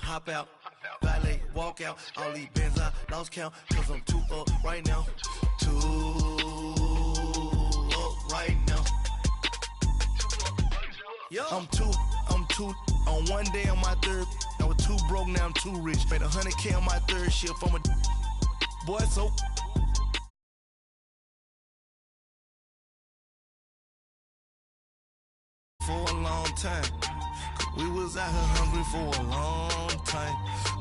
Hop out, valet, walk out, all these bands I lost count, cause I'm too up right now, too up right now. I'm too, on one day on my third, I was too broke, now I'm too rich, made 100K on my third shift, I'm a boy, so. For a long time. We was out here hungry for a long time.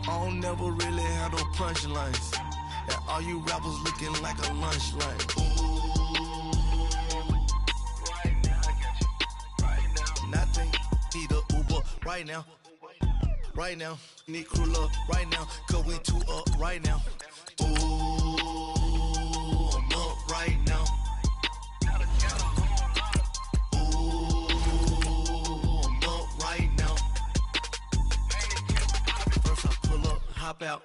I don't never really have no punchlines. And all you rappers looking like a lunch line. Ooh, right now, I got you. Right now, nothing. Need a Uber right now. Right now, need crew love right now. Cause we too up right now. Ooh, I'm up right now. Hop out,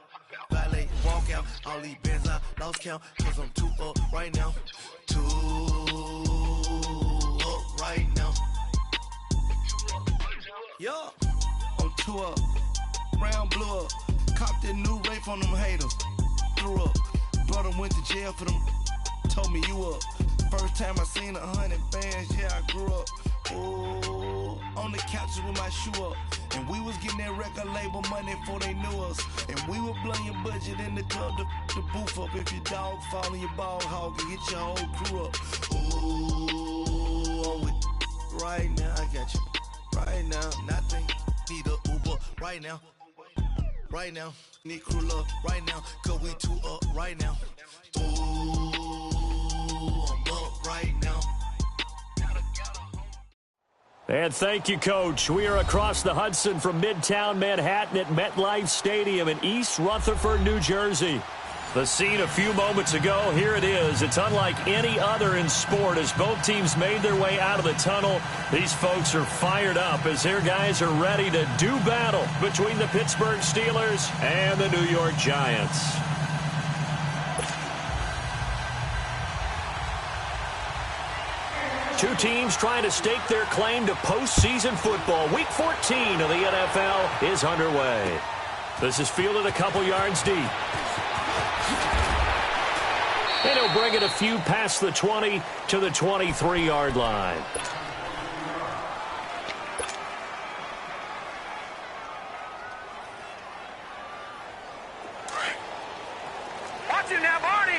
valet, walk out, all these bands I lost count, cause I'm too up right now, too up right now. Yeah, I'm too up, round blew up, copped that new rape on them haters, threw up, brother went to jail for them, told me you up, first time I seen 100 bands, yeah I grew up, ooh, on the couches with my shoe up. And we was getting that record label money before they knew us. And we were blowing your budget in the club to boof up. If your dog fall in your ball hog and get your whole crew up. Ooh, I'm with right now, I got you. Right now, nothing. Need a Uber right now. Right now, need crew love right now. Cause we too up right now. Ooh, I'm up right now. And thank you, Coach. We are across the Hudson from Midtown Manhattan at MetLife Stadium in East Rutherford, New Jersey. The scene a few moments ago, here it is. It's unlike any other in sport as both teams made their way out of the tunnel. These folks are fired up as their guys are ready to do battle between the Pittsburgh Steelers and the New York Giants. Two teams trying to stake their claim to postseason football. Week 14 of the NFL is underway. This is fielded a couple yards deep. And he'll bring it a few past the 20 to the 23-yard line. Watch him now, Barney!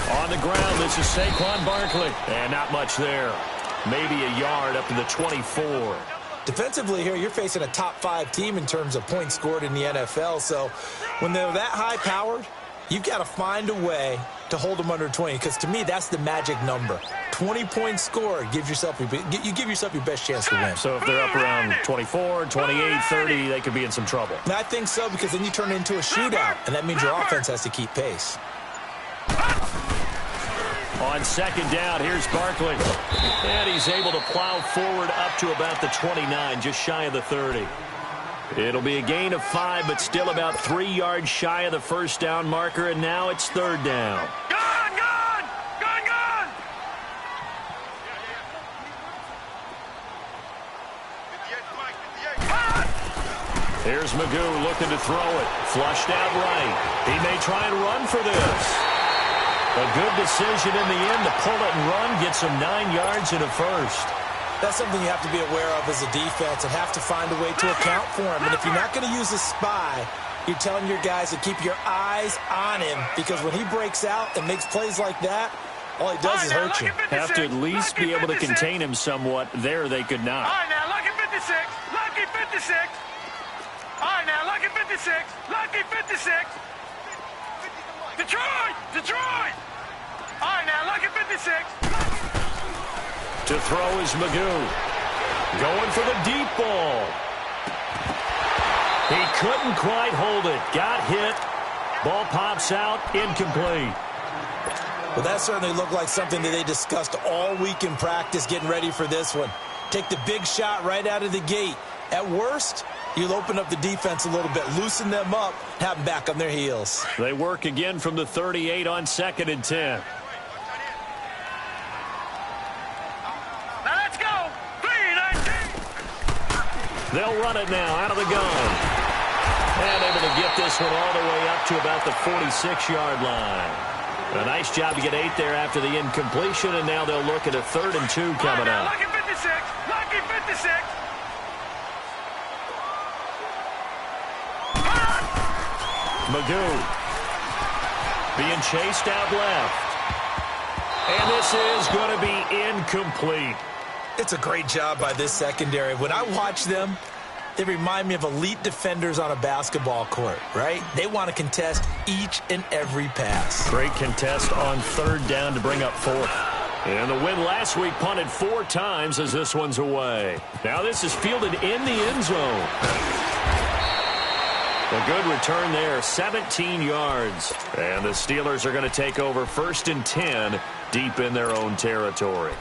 On the ground, this is Saquon Barkley. And not much there. Maybe a yard up to the 24. Defensively here, you're facing a top-5 team in terms of points scored in the NFL. So when they're that high-powered, you've got to find a way to hold them under 20. Because to me, that's the magic number. 20 points scored, you give yourself your best chance to win. So if they're up around 24, 28, 30, they could be in some trouble. And I think so, because then you turn it into a shootout, and that means your offense has to keep pace. On second down, here's Barkley. And he's able to plow forward up to about the 29, just shy of the 30. It'll be a gain of 5, but still about 3 yards shy of the first down marker, and now it's third down. Here's Magoo looking to throw it. Flushed out right. He may try and run for this. A good decision in the end to pull it and run, gets him 9 yards and a first. That's something you have to be aware of as a defense and have to find a way to account for him. And if you're not going to use a spy, you're telling your guys to keep your eyes on him, because when he breaks out and makes plays like that, all he does is hurt you. Have to at least be able to contain him somewhat. There they could not. All right, now, lucky 56. Lucky 56. All right, now, lucky 56. Lucky 56. Detroit! Detroit! All right, now, lucky 56. To throw is Magoo. Going for the deep ball. He couldn't quite hold it. Got hit. Ball pops out. Incomplete. Well, that certainly looked like something that they discussed all week in practice getting ready for this one. Take the big shot right out of the gate. At worst, you'll open up the defense a little bit, loosen them up, have them back on their heels. They work again from the 38 on 2nd and 10. Now let's go. 3-19. They'll run it now out of the gun. And able to get this one all the way up to about the 46-yard line. A nice job to get 8 there after the incompletion, and now they'll look at a 3rd and 2 coming up. Lucky 56. Lucky 56. Magoo being chased out left. And this is going to be incomplete. It's a great job by this secondary. When I watch them, they remind me of elite defenders on a basketball court, right? They want to contest each and every pass. Great contest on 3rd down to bring up 4th. And the win last week punted 4 times as this one's away. Now this is fielded in the end zone. A good return there, 17 yards. And the Steelers are going to take over 1st and 10 deep in their own territory.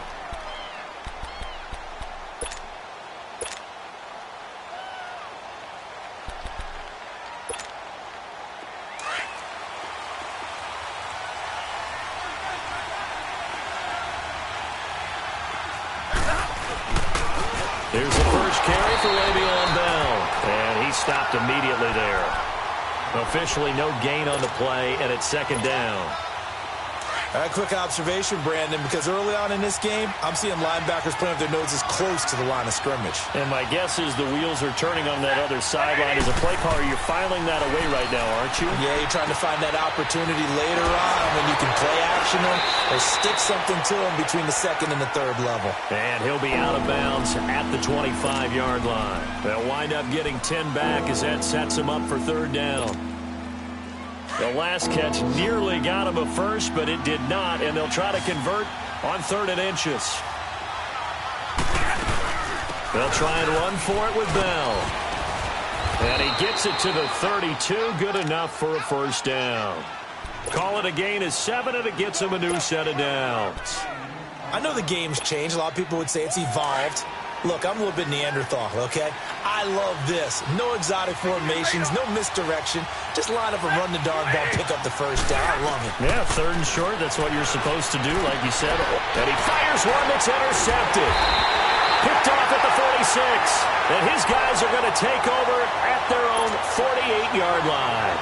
Here's the first carry for Le'Veon Bell. And he stopped immediately there. Officially no gain on the play, and it's 2nd down. All right, quick observation, Brandon, because early on in this game, I'm seeing linebackers playing with their noses close to the line of scrimmage. And my guess is the wheels are turning on that other sideline. As a play caller, you're filing that away right now, aren't you? Yeah, you're trying to find that opportunity later on when you can play action them or stick something to them between the 2nd and the 3rd level. And he'll be out of bounds at the 25-yard line. They'll wind up getting 10 back as that sets him up for 3rd down. The last catch nearly got him a first, but it did not, and they'll try to convert on 3rd and inches. They'll try and run for it with Bell. And he gets it to the 32, good enough for a 1st down. Call it a gain of 7, and it gets him a new set of downs. I know the game's changed. A lot of people would say it's evolved. Look, I'm a little bit Neanderthal, okay? I love this. No exotic formations, no misdirection. Just line up and run the darn ball, pick up the 1st down. I love it. Yeah, 3rd and short, that's what you're supposed to do, like you said. And he fires one that's intercepted. Picked off at the 46. And his guys are going to take over at their own 48-yard line.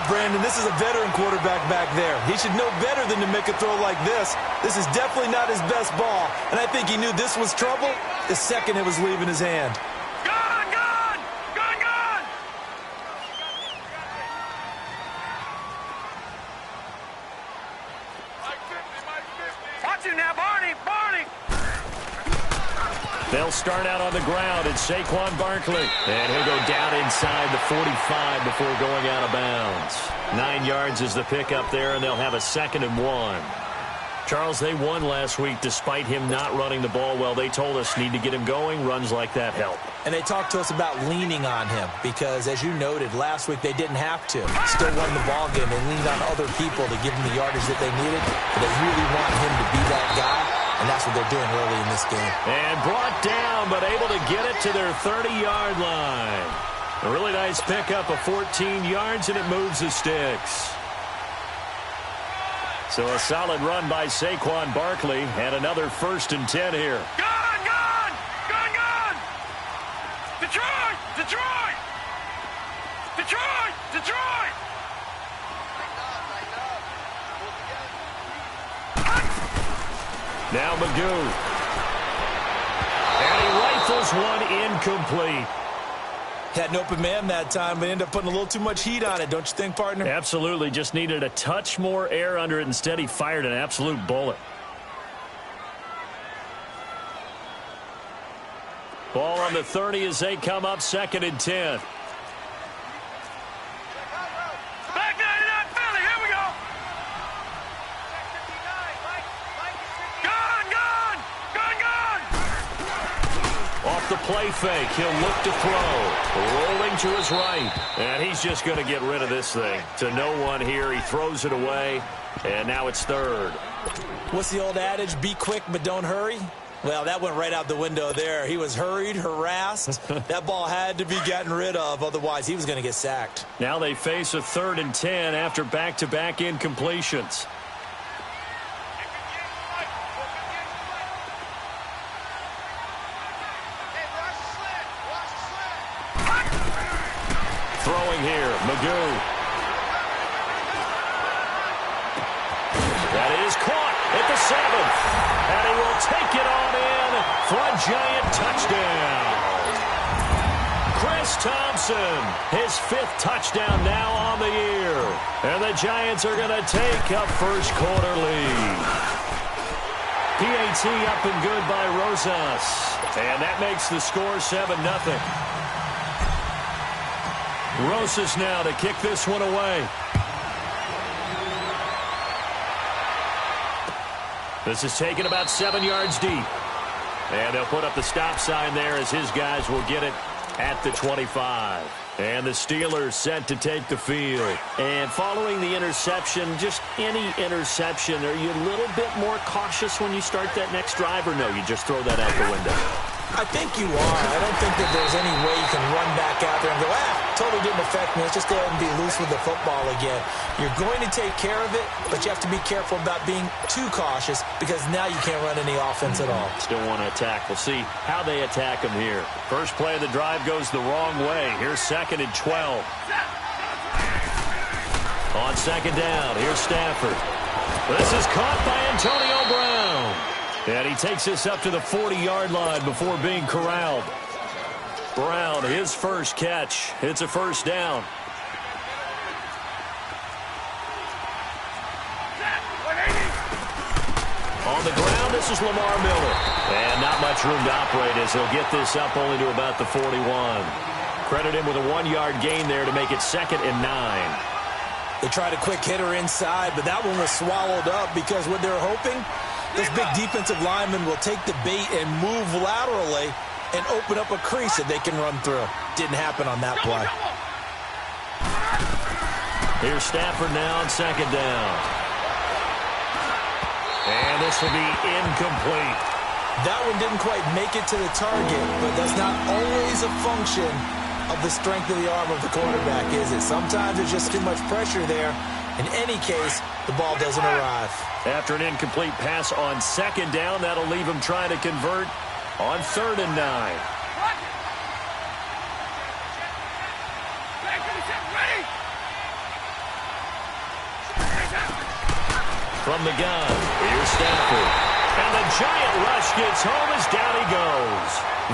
Brandon, this is a veteran quarterback back there. He should know better than to make a throw like this. This is definitely not his best ball, and I think he knew this was trouble the second it was leaving his hand. Gone, gone! Gone, gone! Watch him now, Barney! Barney! They'll start out on the ground. It's Saquon Barkley. And he'll go down inside the 45 before going out of bounds. 9 yards is the pickup there, and they'll have a 2nd and 1. Charles, they won last week despite him not running the ball well. They told us need to get him going. Runs like that help. And they talked to us about leaning on him because, as you noted, last week they didn't have to. Still won the ball game. They leaned on other people to give him the yardage that they needed. But they really want him to be that guy, and that's what they're doing early in this game. And brought down, but able to get it to their 30-yard line. A really nice pickup of 14 yards, and it moves the sticks. So a solid run by Saquon Barkley, and another 1st and 10 here. Gone, gone! Gone, gone! Detroit! Detroit! Detroit! Detroit! Now Magoo. And he rifles one incomplete. Had an open man that time, but ended up putting a little too much heat on it, don't you think, partner? Absolutely. Just needed a touch more air under it. Instead, he fired an absolute bullet. Ball on the 30 as they come up 2nd and 10. Back 99, Philly, here we go! the play fake. He'll look to throw. Rolling to his right. And he's just going to get rid of this thing. To no one here. He throws it away. And now it's third. What's the old adage? Be quick, but don't hurry. Well, that went right out the window there. He was hurried, harassed. That ball had to be gotten rid of. Otherwise, he was going to get sacked. Now they face a 3rd and 10 after back-to-back incompletions. Throwing here, Magoo. That is caught at the 7th. And he will take it on in for a Giant touchdown. Chris Thompson, his 5th touchdown now on the year. And the Giants are going to take a first quarter lead. PAT up and good by Rosas. And that makes the score 7-0. Rosas now to kick this one away. This is taken about 7 yards deep. And they'll put up the stop sign there as his guys will get it at the 25. And the Steelers set to take the field. And following the interception, just any interception, are you a little bit more cautious when you start that next drive, or no, you just throw that out the window? I think you are. I don't think that there's any way you can run back out there and go, totally didn't affect me. Let's just go ahead and be loose with the football again. You're going to take care of it, but you have to be careful about being too cautious because now you can't run any offense at all. Still want to attack. We'll see how they attack him here. First play of the drive goes the wrong way. Here's 2nd and 12. On 2nd down, here's Stafford. This is caught by Antonio Brown. And he takes this up to the 40-yard line before being corralled. Brown, his first catch. It's a first down. On the ground, this is Lamar Miller. And not much room to operate as he'll get this up only to about the 41. Credit him with a 1-yard gain there to make it 2nd and 9. They tried a quick hitter inside, but that one was swallowed up because what they're hoping, those big defensive linemen will take the bait and move laterally and open up a crease that they can run through. Didn't happen on that play. Here's Stafford now on 2nd down. And this will be incomplete. That one didn't quite make it to the target, but that's not always a function of the strength of the arm of the quarterback, is it? Sometimes there's just too much pressure there. In any case, the ball doesn't arrive. After an incomplete pass on 2nd down, that'll leave him trying to convert on 3rd and 9. From the gun, here's Stafford. And the Giant rush gets home as down he goes.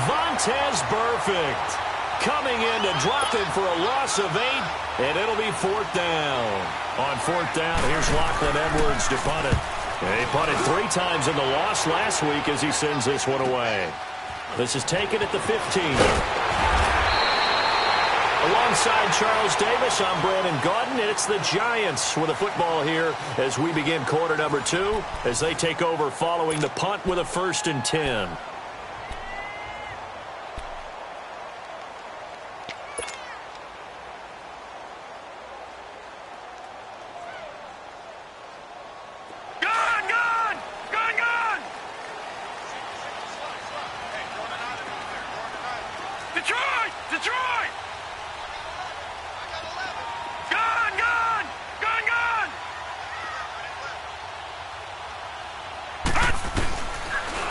Vontaze Burfict coming in to drop him for a loss of 8, and it'll be 4th down. On 4th down, here's Lachlan Edwards to punt it. He punted 3 times in the loss last week as he sends this one away. This is taken at the 15. Alongside Charles Davis, I'm Brandon Gaudin, and it's the Giants with a football here as we begin quarter number 2 as they take over following the punt with a 1st and 10.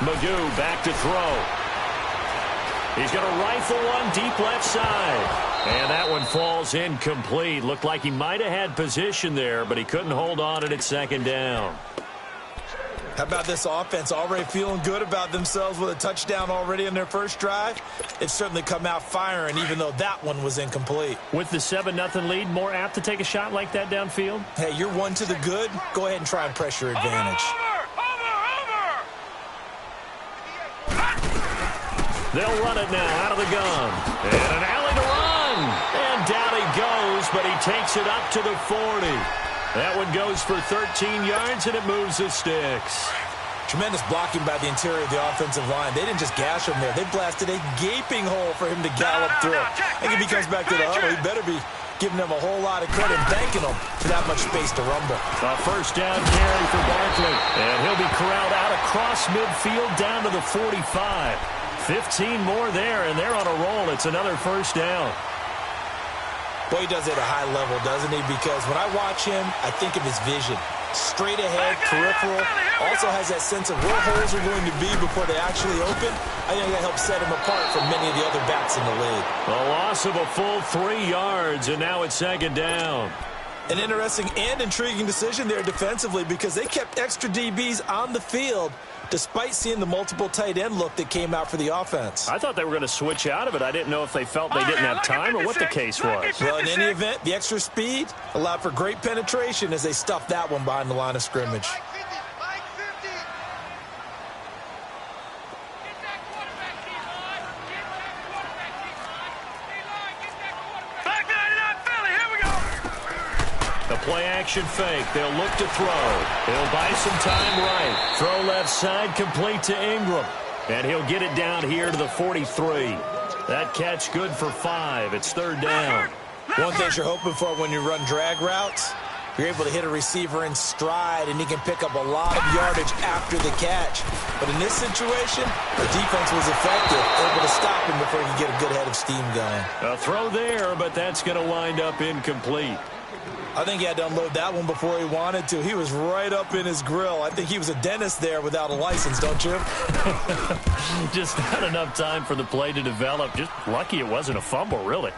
Magoo back to throw. He's going to rifle one deep left side. And that one falls incomplete. Looked like he might have had position there, but he couldn't hold on it at 2nd down. How about this offense already feeling good about themselves with a touchdown already in their first drive? They've certainly come out firing, even though that one was incomplete. With the 7-0 lead, more apt to take a shot like that downfield? Hey, you're one to the good. Go ahead and try and pressure advantage. They'll run it now out of the gun. And an alley to run. And down he goes, but he takes it up to the 40. That one goes for 13 yards, and it moves the sticks. Tremendous blocking by the interior of the offensive line. They didn't just gash him there. They blasted a gaping hole for him to gallop through. I think if he comes back to the huddle, he better be giving them a whole lot of credit and thanking them for that much space to rumble. A first down carry for Barkley. And he'll be corralled out across midfield down to the 45. 15 more there, and they're on a roll. It's another first down. Boy, he does it at a high level, doesn't he? Because when I watch him, I think of his vision. Straight ahead, peripheral, also has that sense of where holes are going to be before they actually open. I think that helps set him apart from many of the other backs in the league. A loss of a full 3 yards, and now it's second down. An interesting and intriguing decision there defensively because they kept extra DBs on the field despite seeing the multiple tight end look that came out for the offense. I thought they were going to switch out of it. I didn't know if they felt they didn't have time or what the case was. Well, in any event, the extra speed allowed for great penetration as they stuffed that one behind the line of scrimmage. Play-action fake. They'll look to throw. He'll buy some time right. Throw left side, complete to Ingram. And he'll get it down here to the 43. That catch good for 5. It's third down. One thing you're hoping for when you run drag routes, you're able to hit a receiver in stride, and he can pick up a lot of yardage after the catch. But in this situation, the defense was effective, able to stop him before he could get a good head of steam going. A throw there, but that's going to wind up incomplete. I think he had to unload that one before he wanted to. He was right up in his grill. I think he was a dentist there without a license, don't you? Just not enough time for the play to develop. Just lucky it wasn't a fumble, really.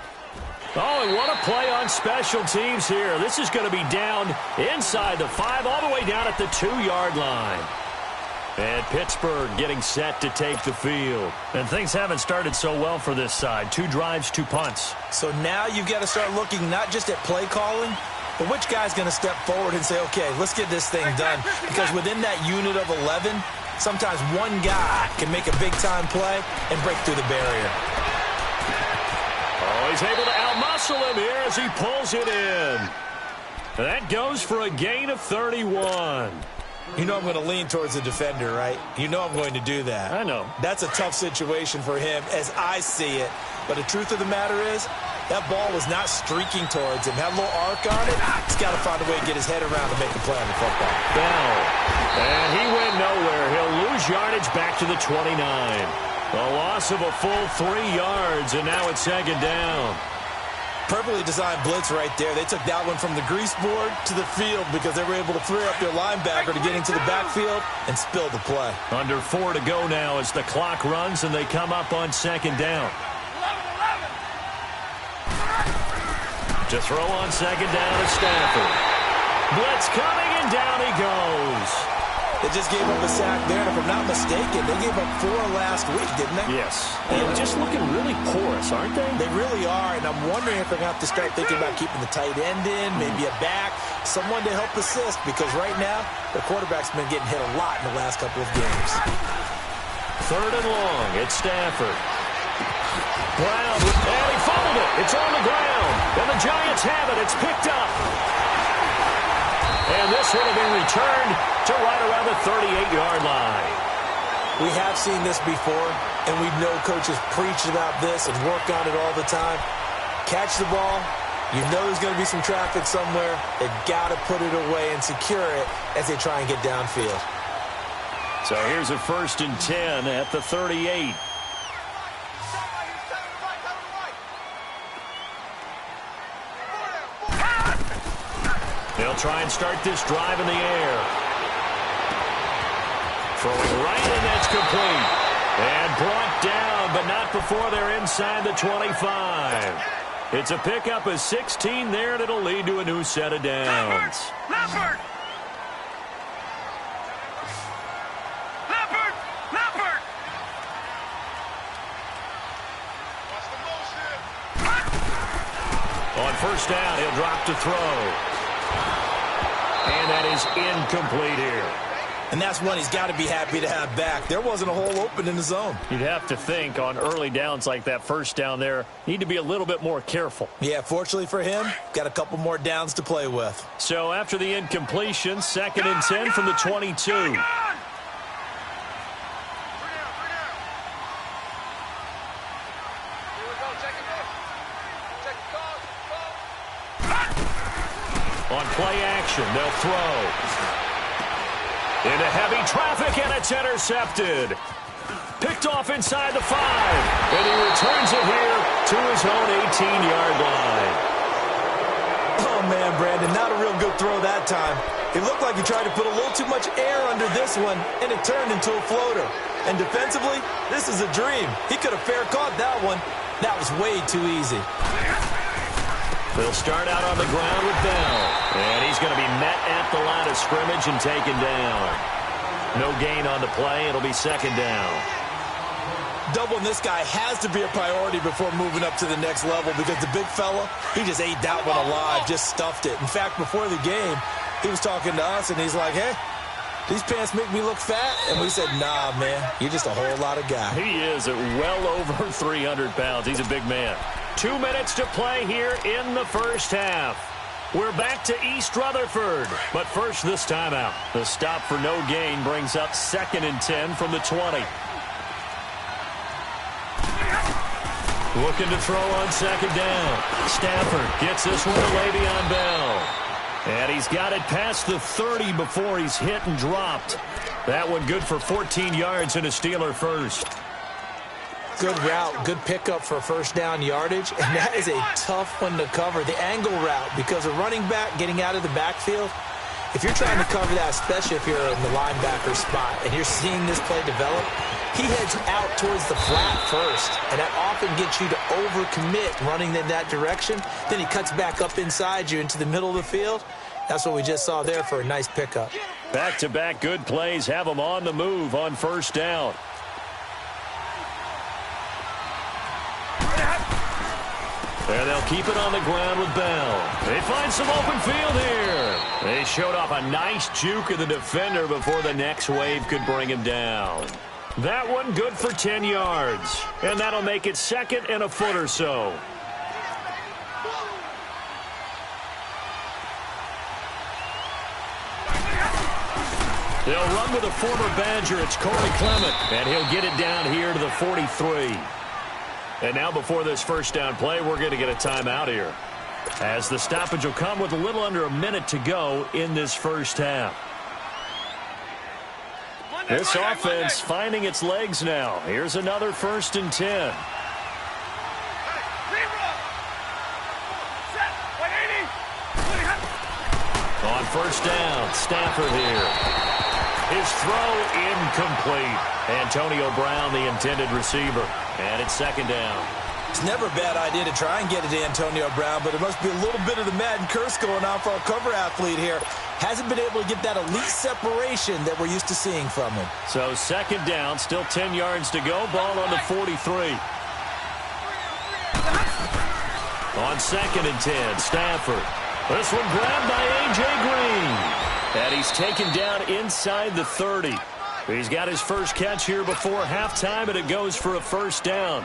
Oh, and what a play on special teams here. This is going to be down inside the 5, all the way down at the 2-yard line. And Pittsburgh getting set to take the field. And things haven't started so well for this side. 2 drives, 2 punts. So now you've got to start looking not just at play calling, but which guy's going to step forward and say, okay, let's get this thing done. Because within that unit of 11, sometimes one guy can make a big-time play and break through the barrier. Oh, he's able to outmuscle him here as he pulls it in. That goes for a gain of 31. You know I'm going to lean towards the defender, right? You know I'm going to do that. I know. That's a tough situation for him as I see it. But the truth of the matter is, that ball was not streaking towards him. Had a little arc on it. He's got to find a way to get his head around and make a play on the football. Down. And he went nowhere. He'll lose yardage back to the 29. A loss of a full 3 yards, and now it's second down. Perfectly designed blitz right there. They took that one from the grease board to the field because they were able to free up their linebacker to get into the backfield and spill the play. Under 4 to go now as the clock runs and they come up on second down. To throw on second down to Stafford. Blitz coming, and down he goes. They just gave up a sack there, and if I'm not mistaken, they gave up 4 last week, didn't they? Yes. And just looking really porous, aren't they? They really are, and I'm wondering if they're going to have to start thinking about keeping the tight end in, maybe a back, someone to help assist, because right now, their quarterback's been getting hit a lot in the last couple of games. Third and long, it's Stafford. Brown, and he fumbled it. It's on the ground, and the Giants have it. It's picked up. And this one will be returned to right around the 38-yard line. We have seen this before, and we know coaches preach about this and work on it all the time. Catch the ball. You know there's going to be some traffic somewhere. They've got to put it away and secure it as they try and get downfield. So here's a 1st and 10 at the 38. They'll try and start this drive in the air. Throwing right, and that's complete. And brought down, but not before they're inside the 25. It's a pickup of 16 there, and it'll lead to a new set of downs. Leopard! Leopard! Leopard! On first down, he'll drop to throw. And that is incomplete here. And that's one he's got to be happy to have back. There wasn't a hole open in the zone. You'd have to think on early downs like that first down there, need to be a little bit more careful. Yeah, fortunately for him, got a couple more downs to play with. So after the incompletion, 2nd and 10 from the 22. on play action. They'll throw. Into heavy traffic, and it's intercepted. Picked off inside the 5. And he returns it here to his own 18-yard line. Oh, man, Brandon, not a real good throw that time. It looked like he tried to put a little too much air under this one, and it turned into a floater. And defensively, this is a dream. He could have fair caught that one. That was way too easy. They'll start out on the ground with Bell. And he's going to be met at the line of scrimmage and taken down. No gain on the play. It'll be second down. Doubling this guy has to be a priority before moving up to the next level because the big fella, he just ate that one alive, just stuffed it. In fact, before the game, he was talking to us, and he's like, hey, these pants make me look fat. And we said, nah, man, you're just a whole lot of guy. He is at well over 300 pounds. He's a big man. 2 minutes to play here in the first half. We're back to East Rutherford. But first, this timeout. The stop for no gain brings up 2nd and 10 from the 20. Looking to throw on second down. Stafford gets this one to Le'Veon Bell. And he's got it past the 30 before he's hit and dropped. That one good for 14 yards and a Steeler first. Good route, good pickup for first down yardage, and that is a tough one to cover. The angle route, because a running back getting out of the backfield, if you're trying to cover that, especially if you're in the linebacker spot and you're seeing this play develop, he heads out towards the flat first, and that often gets you to overcommit running in that direction. Then he cuts back up inside you into the middle of the field. That's what we just saw there for a nice pickup. Back-to-back good plays have him on the move on first down. And they'll keep it on the ground with Bell. They find some open field here. They showed off a nice juke of the defender before the next wave could bring him down. That one good for 10 yards. And that'll make it 2nd and a foot or so. They'll run with a former Badger. It's Corey Clement. And he'll get it down here to the 43. And now before this first down play, we're going to get a timeout here, as the stoppage will come with a little under a minute to go in this first half. This offense finding its legs now. Here's another 1st and 10. On first down, Stafford here. His throw incomplete. Antonio Brown, the intended receiver. And it's 2nd down. It's never a bad idea to try and get it to Antonio Brown, but it must be a little bit of the Madden curse going on for our cover athlete here. Hasn't been able to get that elite separation that we're used to seeing from him. So 2nd down, still 10 yards to go. Ball on the 43. On 2nd and 10, Stafford. This one grabbed by A.J. Green. And he's taken down inside the 30. He's got his first catch here before halftime, and it goes for a first down.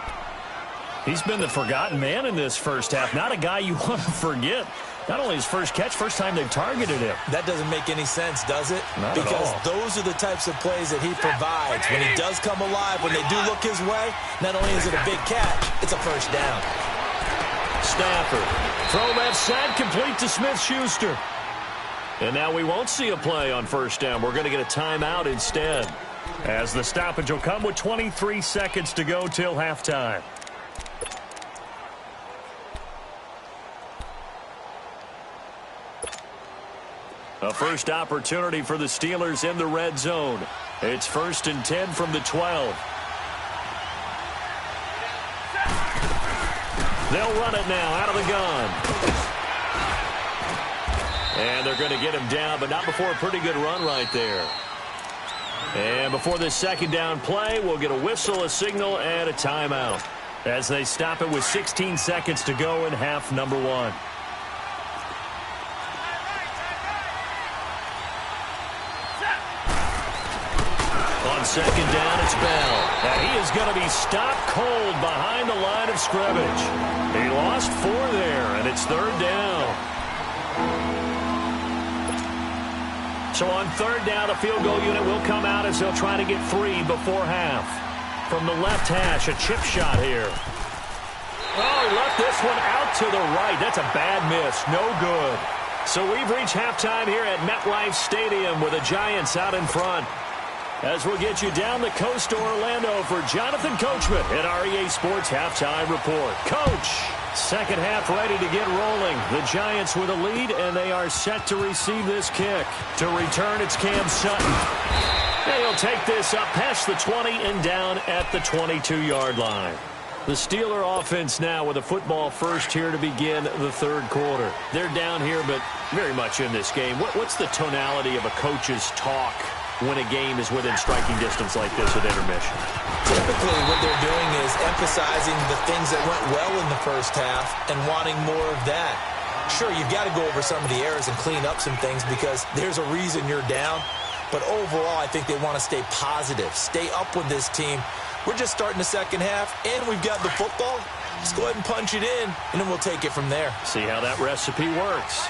He's been the forgotten man in this first half. Not a guy you want to forget. Not only his first catch, first time they've targeted him. That doesn't make any sense, does it? Not because at all. Those are the types of plays that he provides. When he does come alive, when they do look his way, not only is it a big catch, it's a first down. Stafford. Throw left side, complete to Smith-Schuster. And now we won't see a play on first down. We're going to get a timeout instead, as the stoppage will come with 23 seconds to go till halftime. A first opportunity for the Steelers in the red zone. It's 1st and 10 from the 12. They'll run it now out of the gun. And they're going to get him down, but not before a pretty good run right there. And before this 2nd down play, we'll get a whistle, a signal, and a timeout, as they stop it with 16 seconds to go in half number 1. On 2nd down, it's Bell. And he is going to be stopped cold behind the line of scrimmage. He lost 4 there, and it's 3rd down. So on 3rd down, the field goal unit will come out as they'll try to get 3 before half. From the left hash, a chip shot here. Oh, he left this one out to the right. That's a bad miss. No good. So we've reached halftime here at MetLife Stadium with the Giants out in front. As we'll get you down the coast to Orlando for Jonathan Coachman at our EA Sports Halftime Report. Coach, second half ready to get rolling. The Giants with a lead, and they are set to receive this kick. To return, it's Cam Sutton. And he'll take this up past the 20 and down at the 22-yard line. The Steeler offense now with a football first here to begin the third quarter. They're down here, but very much in this game. What's the tonality of a coach's talk when a game is within striking distance like this at intermission? Typically what they're doing is emphasizing the things that went well in the first half and wanting more of that. Sure, you've got to go over some of the errors and clean up some things because there's a reason you're down. But overall, I think they want to stay positive, stay up with this team. We're just starting the second half, and we've got the football. Just go ahead and punch it in, and then we'll take it from there. See how that recipe works.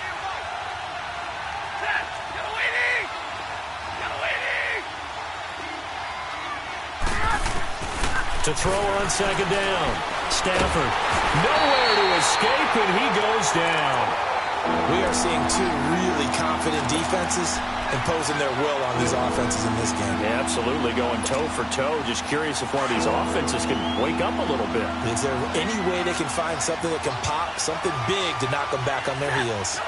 To throw on second down. Stafford, nowhere to escape, and he goes down. We are seeing two really confident defenses imposing their will on these offenses in this game. Yeah, absolutely, going toe for toe. Just curious if one of these offenses can wake up a little bit. Is there any way they can find something that can pop, something big to knock them back on their heels?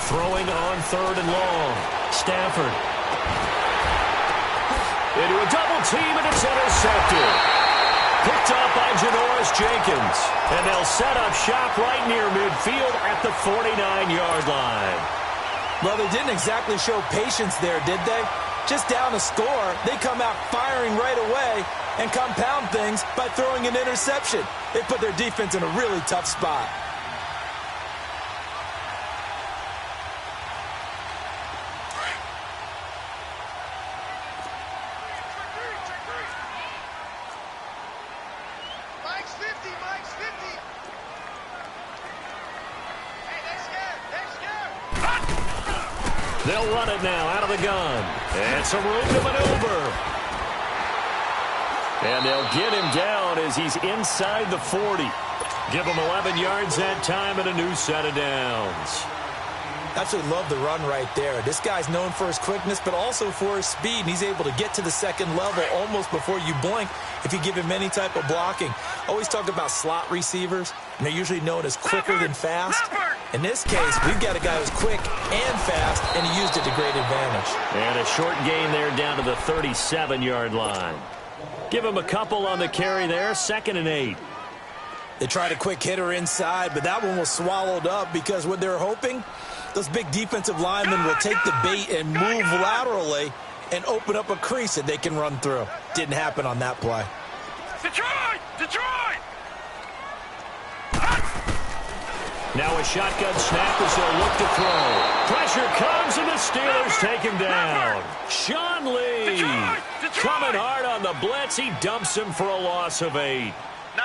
Throwing on third and long. Stafford. Into a double team, and it's intercepted. Picked up by Janoris Jenkins. And they'll set up shop right near midfield at the 49-yard line. Well, they didn't exactly show patience there, did they? Just down a score, they come out firing right away and compound things by throwing an interception. They put their defense in a really tough spot. They'll run it now out of the gun. And some room to maneuver. And they'll get him down as he's inside the 40. Give him 11 yards that time and a new set of downs. Absolutely love the run right there. This guy's known for his quickness, but also for his speed. And he's able to get to the second level almost before you blink if you give him any type of blocking. Always talk about slot receivers, and they're usually known as quicker than fast. In this case, we've got a guy who's quick and fast, and he used it to great advantage. And a short gain there down to the 37-yard line. Give him a couple on the carry there, 2nd and 8. They tried a quick hitter inside, but that one was swallowed up because what they're hoping, those big defensive linemen will take the bait and move laterally and open up a crease that they can run through. Didn't happen on that play. Detroit! Detroit! Now a shotgun snap as they'll look to throw. Pressure comes, and the Steelers take him down. Sean Lee Detroit! coming hard on the blitz. He dumps him for a loss of 8. No.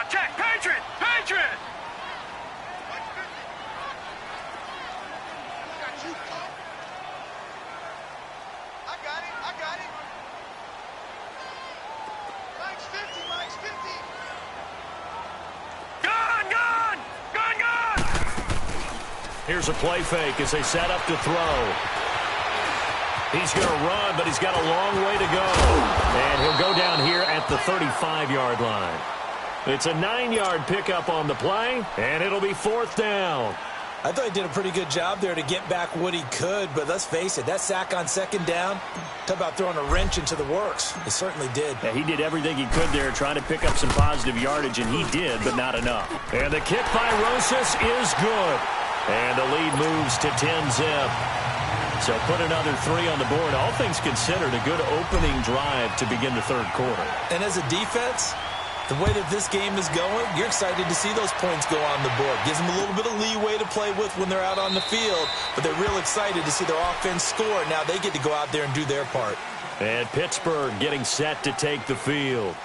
Check. Patriot! Patriot! I got it. Mike's 50. Gun! Here's a play fake as they set up to throw. He's going to run, but he's got a long way to go. And he'll go down here at the 35-yard line. It's a 9-yard pickup on the play, and it'll be 4th down. I thought he did a pretty good job there to get back what he could, but let's face it, that sack on 2nd down, talk about throwing a wrench into the works. He certainly did. Yeah, he did everything he could there trying to pick up some positive yardage, and he did, but not enough. And the kick by Rosas is good. And the lead moves to 10-zip. So put another 3 on the board. All things considered, a good opening drive to begin the third quarter. And as a defense, the way that this game is going, you're excited to see those points go on the board. Gives them a little bit of leeway to play with when they're out on the field, but they're real excited to see their offense score. Now they get to go out there and do their part. And Pittsburgh getting set to take the field.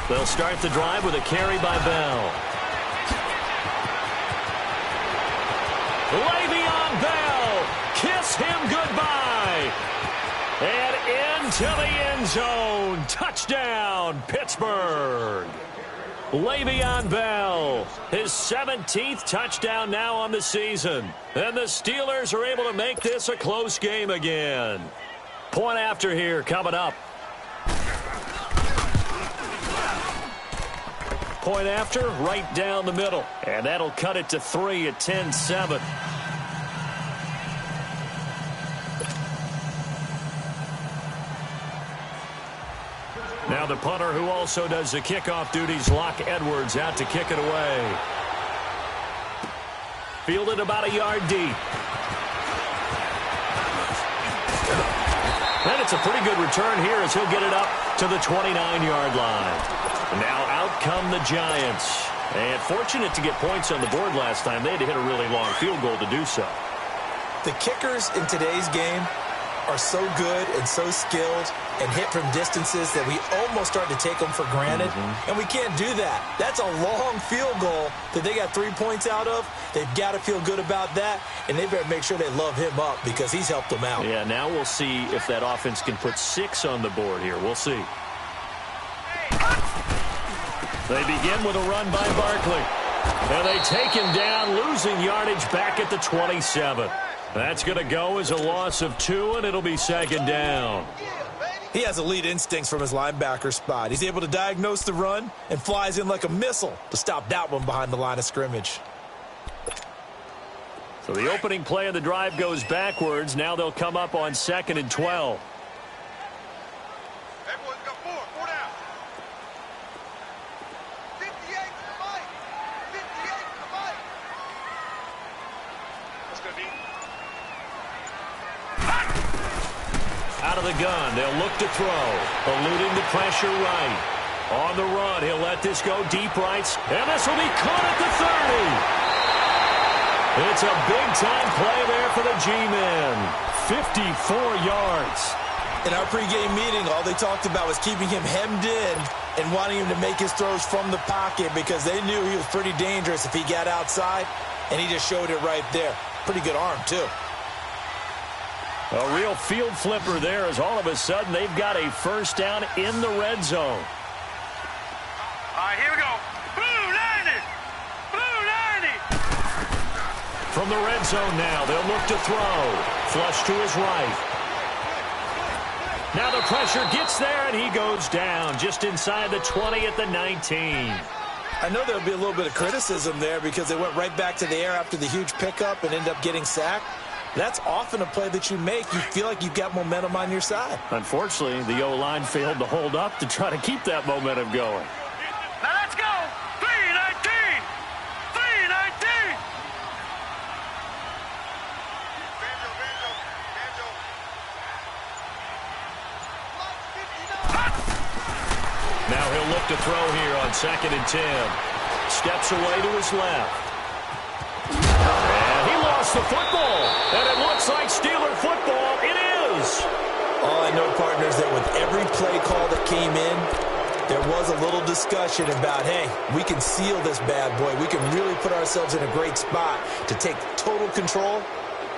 They'll start the drive with a carry by Bell. Le'Veon Bell, kiss him goodbye. And into the end zone. Touchdown, Pittsburgh. Le'Veon Bell, his 17th touchdown now on the season. And the Steelers are able to make this a close game again. Point after here coming up. Point after, right down the middle. And that'll cut it to 3 at 10-7. Now the punter who also does the kickoff duties, Locke Edwards, out to kick it away. Fielded about a yard deep. And it's a pretty good return here as he'll get it up to the 29-yard line. Now out come the Giants. And fortunate to get points on the board last time. They had to hit a really long field goal to do so. The kickers in today's game are so good and so skilled and hit from distances that we almost start to take them for granted. And we can't do that. That's a long field goal that they got 3 points out of. They've got to feel good about that, and they better make sure they love him up because he's helped them out. Yeah, now we'll see if that offense can put 6 on the board here. We'll see. They begin with a run by Barkley. And they take him down, losing yardage back at the 27. That's going to go as a loss of 2, and it'll be second down. He has elite instincts from his linebacker spot. He's able to diagnose the run and flies in like a missile to stop that one behind the line of scrimmage. So the opening play of the drive goes backwards. Now they'll come up on 2nd and 12. Everyone's got 4 down. 58 to the mic. 58 to the mic. That's good, D. Out of the gun, they'll look to throw. Eluding the pressure right. On the run, he'll let this go deep right. And this will be caught at the 30. It's a big-time play there for the G-men. 54 yards. In our pregame meeting, all they talked about was keeping him hemmed in and wanting him to make his throws from the pocket because they knew he was pretty dangerous if he got outside, and he just showed it right there. Pretty good arm, too. A real field flipper there as all of a sudden they've got a first down in the red zone. All right, here we go. Blue 90. Blue 90. From the red zone now, they'll look to throw. Flush to his right. Now the pressure gets there, and he goes down just inside the 20 at the 19. I know there'll be a little bit of criticism there because they went right back to the air after the huge pickup and ended up getting sacked. That's often a play that you make. You feel like you've got momentum on your side. Unfortunately, the O-line failed to hold up to try to keep that momentum going. Now let's go. 319. 319. Now he'll look to throw here on 2nd and 10. Steps away to his left. And he lost the football. And it looks like Steeler football. It is. All I know, partners, that with every play call that came in, there was a little discussion about, hey, we can seal this bad boy. We can really put ourselves in a great spot to take total control,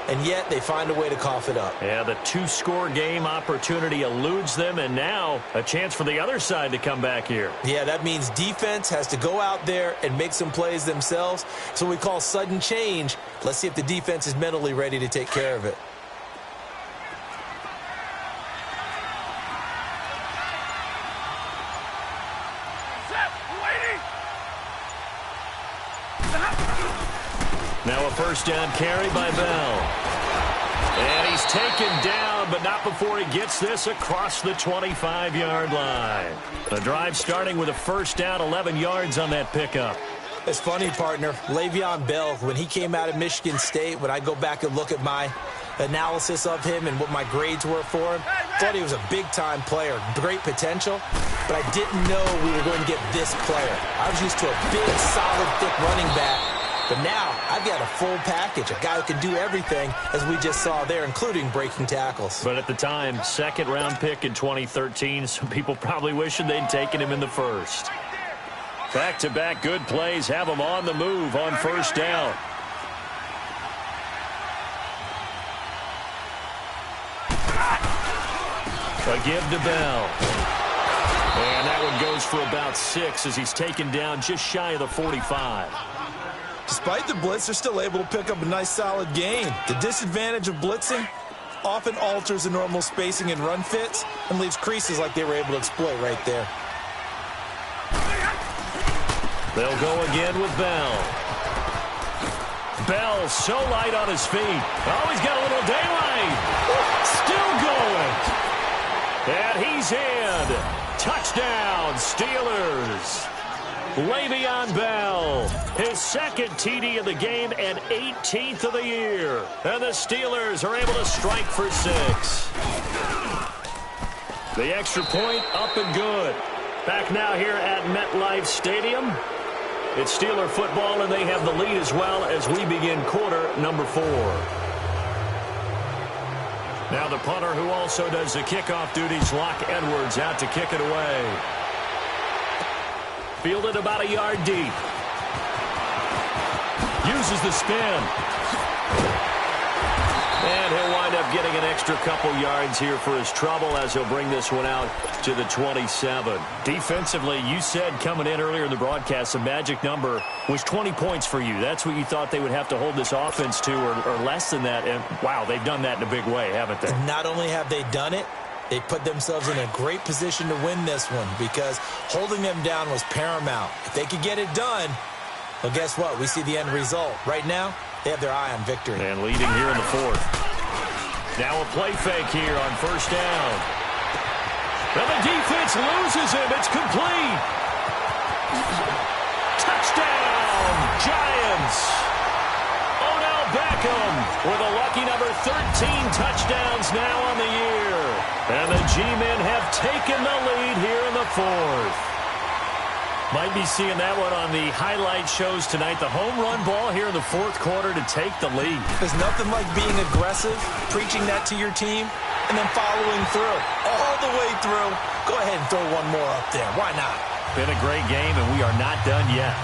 and yet they find a way to cough it up. Yeah, the 2-score game opportunity eludes them, and now a chance for the other side to come back here. Yeah, that means defense has to go out there and make some plays themselves. So we call sudden change. Let's see if the defense is mentally ready to take care of it. Now a first down carry by Bell. And he's taken down, but not before he gets this across the 25-yard line. The drive starting with a first down, 11 yards on that pickup. It's funny, partner. Le'Veon Bell, when he came out of Michigan State, when I go back and look at my analysis of him and what my grades were for him, thought he was a big-time player, great potential, but I didn't know we were going to get this player. I was used to a big, solid, thick running back. But now, I've got a full package, a guy who can do everything, as we just saw there, including breaking tackles. But at the time, second-round pick in 2013, some people probably wishing they'd taken him in the first. Back-to-back good plays have them on the move on first down. A give to Bell. And that one goes for about 6 as he's taken down just shy of the 45. Despite the blitz, they're still able to pick up a nice solid gain. The disadvantage of blitzing often alters the normal spacing and run fits and leaves creases like they were able to exploit right there. They'll go again with Bell. Bell so light on his feet. Oh, he's got a little daylight. Still going. And he's in. Touchdown, Steelers. Le'Veon Bell, his second TD of the game and 18th of the year. And the Steelers are able to strike for 6. The extra point up and good. Back now here at MetLife Stadium. It's Steeler football, and they have the lead as well as we begin quarter number 4. Now the punter who also does the kickoff duties, Locke Edwards, out to kick it away. Fielded about a yard deep. Uses the spin. And he'll wind up getting an extra couple yards here for his trouble as he'll bring this one out to the 27. Defensively, you said coming in earlier in the broadcast, the magic number was 20 points for you. That's what you thought they would have to hold this offense to or less than that. And, wow, they've done that in a big way, haven't they? And not only have they done it, they put themselves in a great position to win this one because holding them down was paramount. If they could get it done, well, guess what? We see the end result. Right now, they have their eye on victory. And leading here in the 4th. Now a play fake here on first down. And the defense loses him. It's complete. Touchdown, Giants. Odell Beckham with a lucky number 13 touchdowns now on the year. And the G-men have taken the lead here in the 4th. Might be seeing that one on the highlight shows tonight. The home run ball here in the 4th quarter to take the lead. There's nothing like being aggressive, preaching that to your team, and then following through. All the way through. Go ahead and throw one more up there. Why not? Been a great game, and we are not done yet.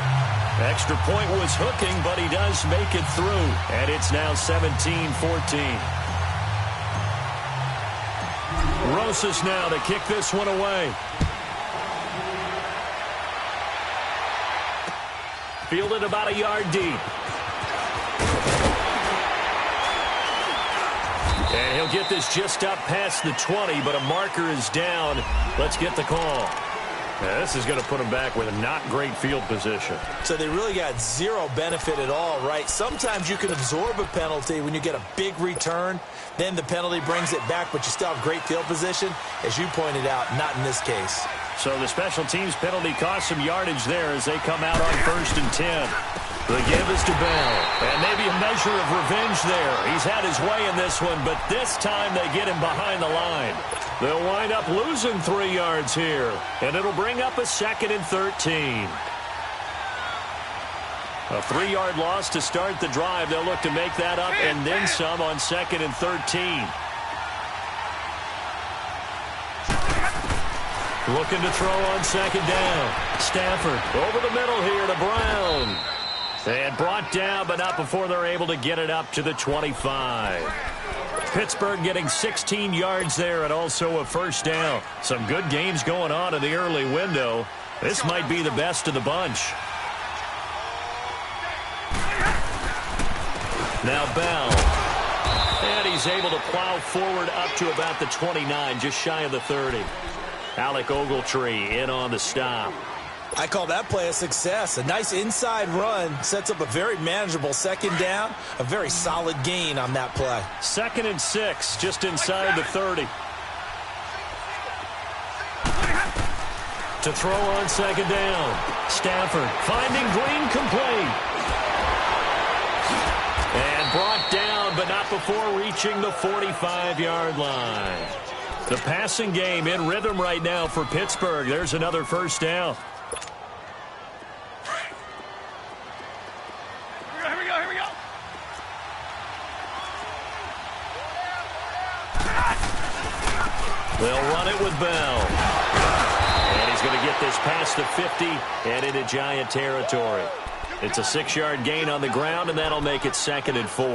Extra point was hooking, but he does make it through. And it's now 17-14. Rosas now to kick this one away. Fielded about a yard deep. And he'll get this just up past the 20, but a marker is down. Let's get the call. Now, this is going to put him back with a not great field position. So they really got zero benefit at all, right? Sometimes you can absorb a penalty when you get a big return. Then the penalty brings it back, but you still have great field position. As you pointed out, not in this case. So the special teams penalty cost some yardage there as they come out on 1st and 10. The give is to Bell. And maybe a measure of revenge there. He's had his way in this one, but this time they get him behind the line. They'll wind up losing 3 yards here. And it'll bring up a 2nd and 13. A 3-yard loss to start the drive. They'll look to make that up and then some on 2nd and 13. Looking to throw on 2nd down. Stafford over the middle here to Brown. And brought down, but not before they're able to get it up to the 25. Pittsburgh getting 16 yards there and also a first down. Some good games going on in the early window. This might be the best of the bunch. Now Bell. And he's able to plow forward up to about the 29, just shy of the 30. Alec Ogletree in on the stop. I call that play a success. A nice inside run sets up a very manageable 2nd down. A very solid gain on that play. 2nd and 6, just inside the 30. To throw on 2nd down. Stafford finding Green complete. And brought down, but not before reaching the 45-yard line. The passing game in rhythm right now for Pittsburgh. There's another first down. Here we go. They'll run it with Bell. And he's going to get this gets past the 50 and into Giant territory. It's a 6-yard gain on the ground, and that'll make it 2nd and 4.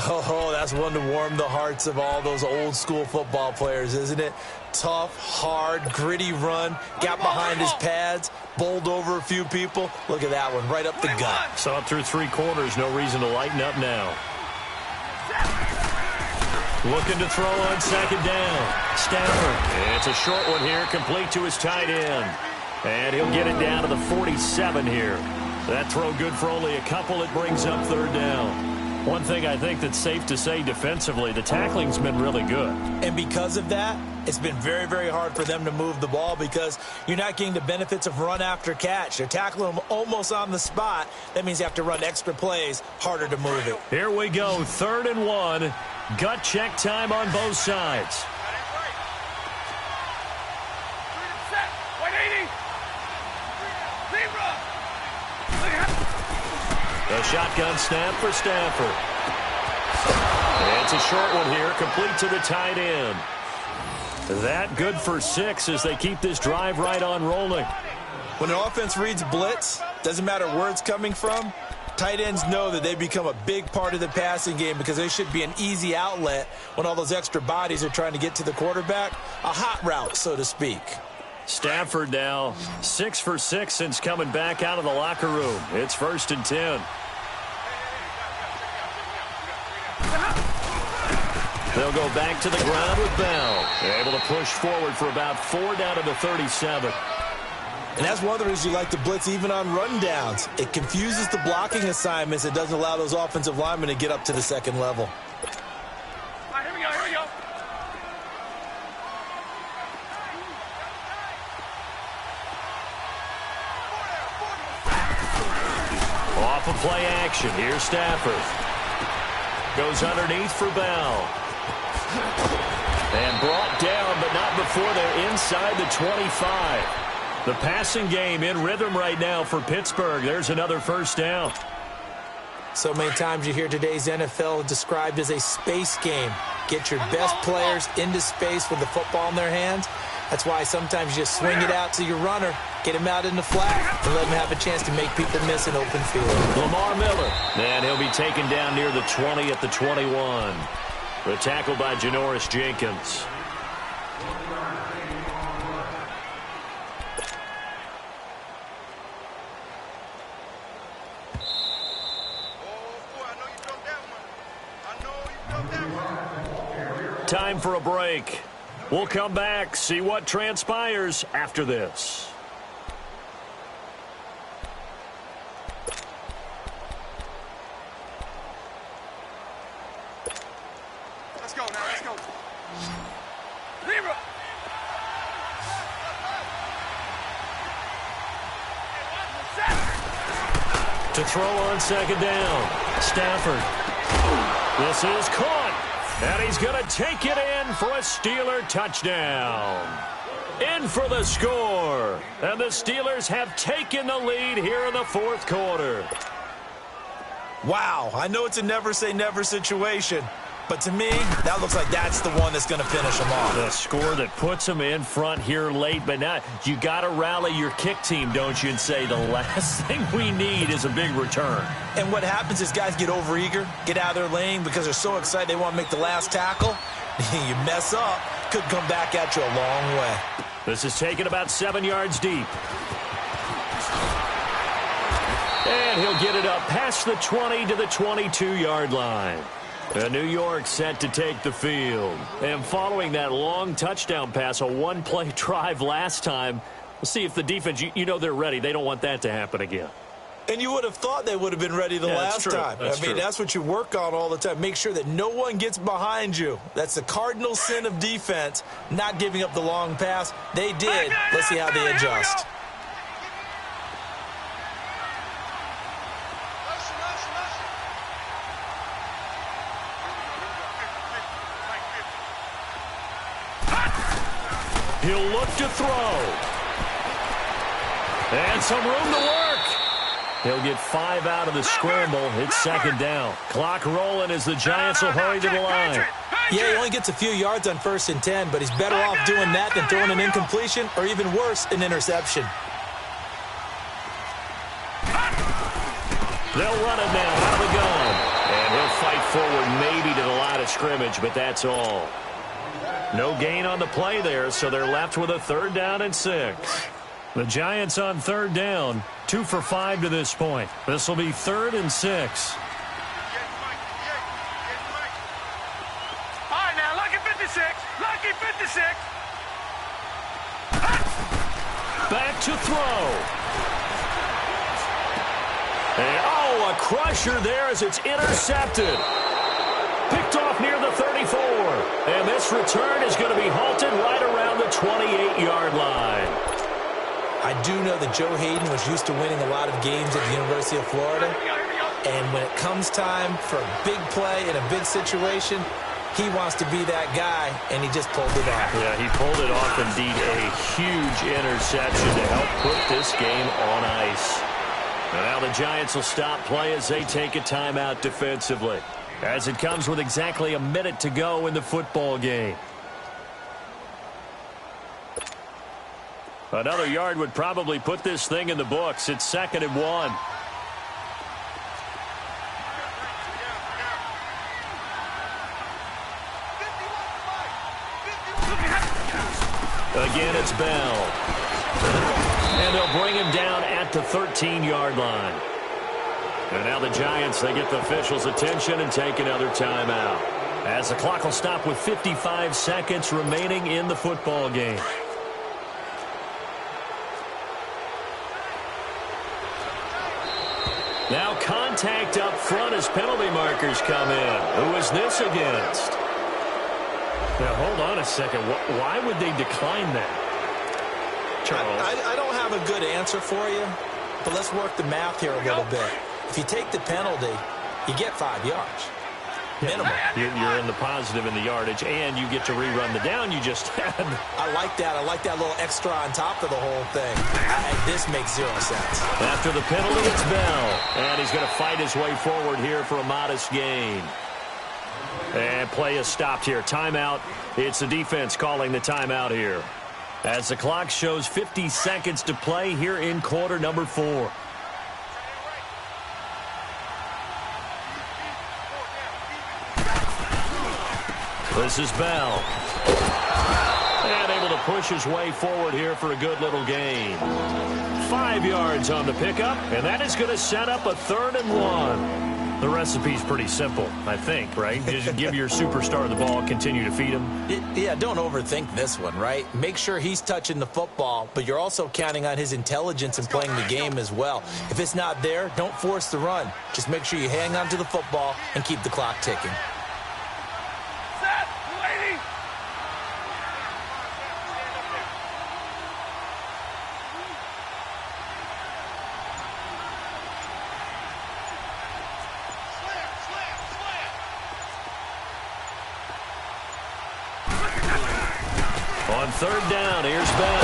Oh, that's one to warm the hearts of all those old-school football players, isn't it? Tough, hard, gritty run, got behind his pads, bowled over a few people. Look at that one, right up the gut. Saw it through 3 quarters, no reason to lighten up now. Looking to throw on 2nd down. Stafford. It's a short one here, complete to his tight end. And he'll get it down to the 47 here. That throw good for only a couple. It brings up 3rd down. One thing I think that's safe to say defensively, the tackling's been really good. And because of that, it's been very, very hard for them to move the ball because you're not getting the benefits of run after catch. They're tackling them almost on the spot. That means you have to run extra plays, harder to move it. Here we go, 3rd and 1. Gut check time on both sides. A shotgun snap for Stafford. It's a short one here, complete to the tight end. That good for 6 as they keep this drive right on rolling. When an offense reads blitz, doesn't matter where it's coming from, tight ends know that they become a big part of the passing game because they should be an easy outlet when all those extra bodies are trying to get to the quarterback. A hot route, so to speak. Stafford now 6 for 6 since coming back out of the locker room. It's 1st and 10. They'll go back to the ground with Bell. They're able to push forward for about 4 down to the 37. And that's one of the reasons you like to blitz even on rundowns. It confuses the blocking assignments. It doesn't allow those offensive linemen to get up to the 2nd level. All right, here we go. Off of play action. Here's Stafford. Goes underneath for Bell. And brought down, but not before they're inside the 25. The passing game in rhythm right now for Pittsburgh. There's another 1st down. So many times you hear today's NFL described as a space game. Get your best players into space with the football in their hands. That's why sometimes you just swing it out to your runner, get him out in the flat, and let him have a chance to make people miss an open field. Lamar Miller. And he'll be taken down near the 20 at the 21. The tackle by Janoris Jenkins. Time for a break. We'll come back, see what transpires after this. Let's go now, let's go. Libra. To throw on 2nd down. Stafford. This is caught. And he's going to take it in for a Steeler touchdown. In for the score. And the Steelers have taken the lead here in the 4th quarter. Wow, I know it's a never-say-never situation, but to me, that looks like that's the one that's going to finish them off. The score that puts them in front here late, but now you got to rally your kick team, don't you, and say the last thing we need is a big return. And what happens is guys get overeager, get out of their lane because they're so excited they want to make the last tackle. You mess up, could come back at you a long way. This is taken about 7 yards deep. And he'll get it up past the 20 to the 22-yard line. New York set to take the field. And following that long touchdown pass, a one-play drive last time, we'll see if the defense, you know they're ready. They don't want that to happen again. And you would have thought they would have been ready the last time. That's what you work on all the time. Make sure that no one gets behind you. That's the cardinal sin of defense, not giving up the long pass. They did. Let's see how they adjust. He'll look to throw. And some room to work. He'll get 5 out of the scramble. It's second down. Clock rolling as the Giants will hurry to the line. Yeah, he only gets a few yards on 1st and 10, but he's better off doing that than throwing an incompletion or even worse, an interception. They'll run it now out of the gun. And he'll fight forward maybe to the line of scrimmage, but that's all. No gain on the play there, so they're left with a 3rd down and 6. The Giants on 3rd down, 2 for 5 to this point. This will be 3rd and 6. All right, now, lucky 56. Lucky 56. Back to throw. And, a crusher there as it's intercepted. Picked off near the 34. And this return is going to be halted right around the 28-yard line. I do know that Joe Hayden was used to winning a lot of games at the University of Florida. And when it comes time for a big play in a big situation, he wants to be that guy, and he just pulled it off. Yeah, he pulled it off indeed. A huge interception to help put this game on ice. And now the Giants will stop play as they take a timeout defensively, as it comes with exactly a minute to go in the football game. Another yard would probably put this thing in the books. It's 2nd and 1. Again, it's Bell. And they'll bring him down at the 13-yard line. And now the Giants, they get the officials' attention and take another timeout, as the clock will stop with 55 seconds remaining in the football game. Now contact up front as penalty markers come in. Who is this against? Now, hold on a second. Why would they decline that? Charles? I don't have a good answer for you, but let's work the math here a little bit. If you take the penalty, you get 5 yards. Minimum. You're in the positive in the yardage, and you get to rerun the down you just had. I like that. I like that little extra on top of the whole thing. This makes 0 sense. After the penalty, it's Bell. And he's going to fight his way forward here for a modest gain. And play is stopped here. Timeout. It's the defense calling the timeout here, as the clock shows 50 seconds to play here in quarter number 4. This is Bell. And able to push his way forward here for a good little gain. 5 yards on the pickup, and that is going to set up a 3rd and 1. The recipe's pretty simple, I think, right? Just give your superstar the ball, continue to feed him. Yeah, don't overthink this one, right? Make sure he's touching the football, but you're also counting on his intelligence in playing the game as well. If it's not there, don't force the run. Just make sure you hang on to the football and keep the clock ticking. On 3rd down, here's Bell.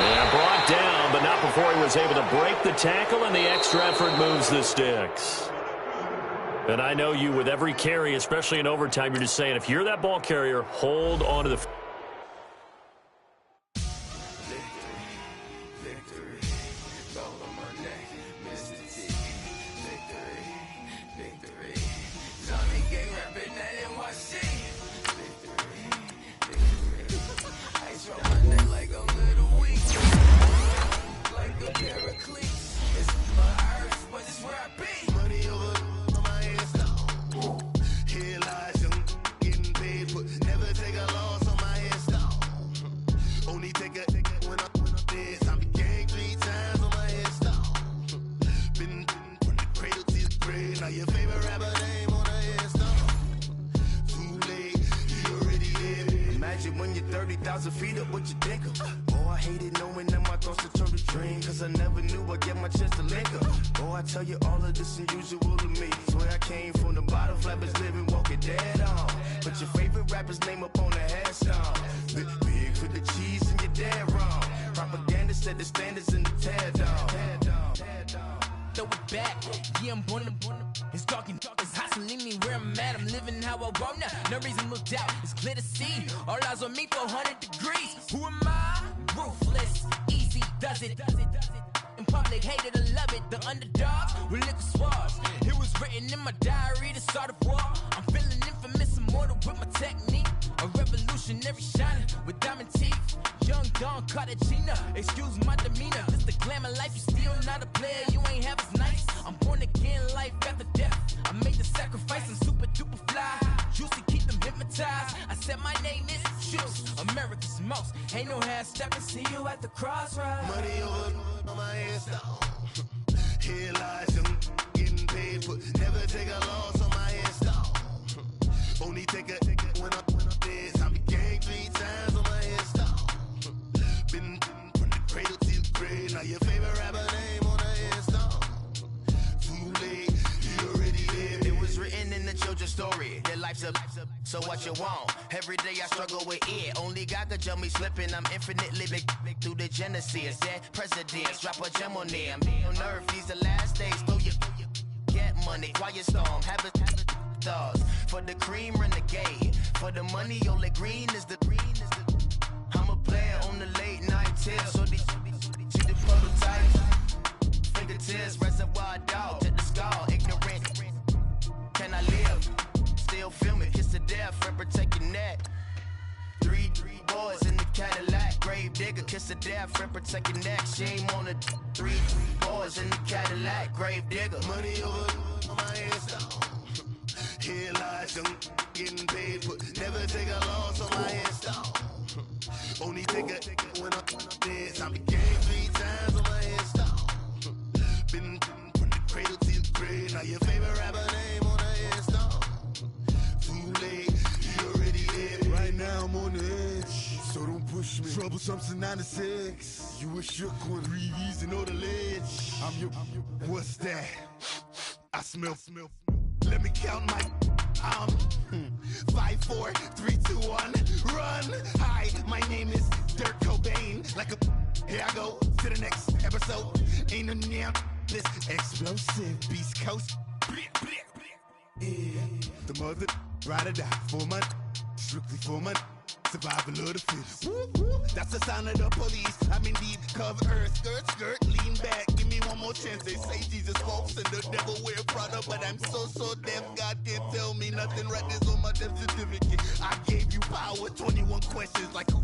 And brought down, but not before he was able to break the tackle, and the extra effort moves the sticks. And I know you, with every carry, especially in overtime, you're just saying, if you're that ball carrier, hold on to the... throw it back. Yeah, I'm born to. It's dark, it's hot, so leave me where I'm at. I'm living how I want now. No reason to doubt, it's clear to see. All eyes on me, 400 degrees. Who am I? Ruthless, easy, does it. In public, hated or love it. The underdogs with liquor swabs. It was written in my diary to start a war. I'm feeling infamous, immortal with my technique. A revolutionary shining with diamond teeth. Young Don Cartagena, excuse my demeanor. This the glamour life, you still not a player. You ain't half as nice. I'm born again, life after death. I made the sacrifice, I'm super duper fly. Juicy, keep them hypnotized. I said my name is Juice, America's most. Ain't no half stepping, see you at the crossroads. Money over on my headstone. Here lies young, getting paid, but never take a loss on my headstone. Only take a when I'm dead. I be gang 3 times on my headstone. Been from the cradle to the grave. Now your favorite rapper name on the headstone. Too late, you already lived. It was written in the children's story. Their life's a so what you want. Every day I struggle with it. Only God could jump me slipping. I'm infinitely big through the genesis. Dead presidents, drop a gem on them. On earth, these the last days. Throw your get money, quiet storm. Have a stars. For the cream, renegade. For the money, only green is the I'm a player on the late night tips. So these see the prototypes. Fingertips, reservoir dog. Check the skull, ignorant. Can I live? Still film it, kiss to death, friend, protect your neck. Three boys in the Cadillac, grave digger, kiss to death, friend, protect your neck. Shame on the 3 boys in the Cadillac, grave digger. Money over on my headstone. Here lies young, getting paid, but never take a loss on my headstone. Only take a when I'm dead. I be gang 3 times on my headstone. Been from the cradle to the grave. Now your favorite rapper name on the headstone. Too late, you already dead. Right now I'm on the edge, so don't push me. Troublesome to 9 to 6. You a shook one, Reeves and all the ledge. I'm your. What's that? I smell. Let me count my 5, 4, 3, 2, 1, run. Hi, my name is Dirk Cobain. Like a here I go to the next episode. Ain't no damn this explosive Beast Coast. Yeah. The mother ride or die for money, strictly for money. Survival of the fittest. That's the sound of the police. I'm indeed cover earth, skirt, lean back. Give me one more chance. They say Jesus walks and the devil wear Prada, but I'm so deaf. God can't tell me nothing. Right there's on my death certificate. I gave you power. 21 questions like who?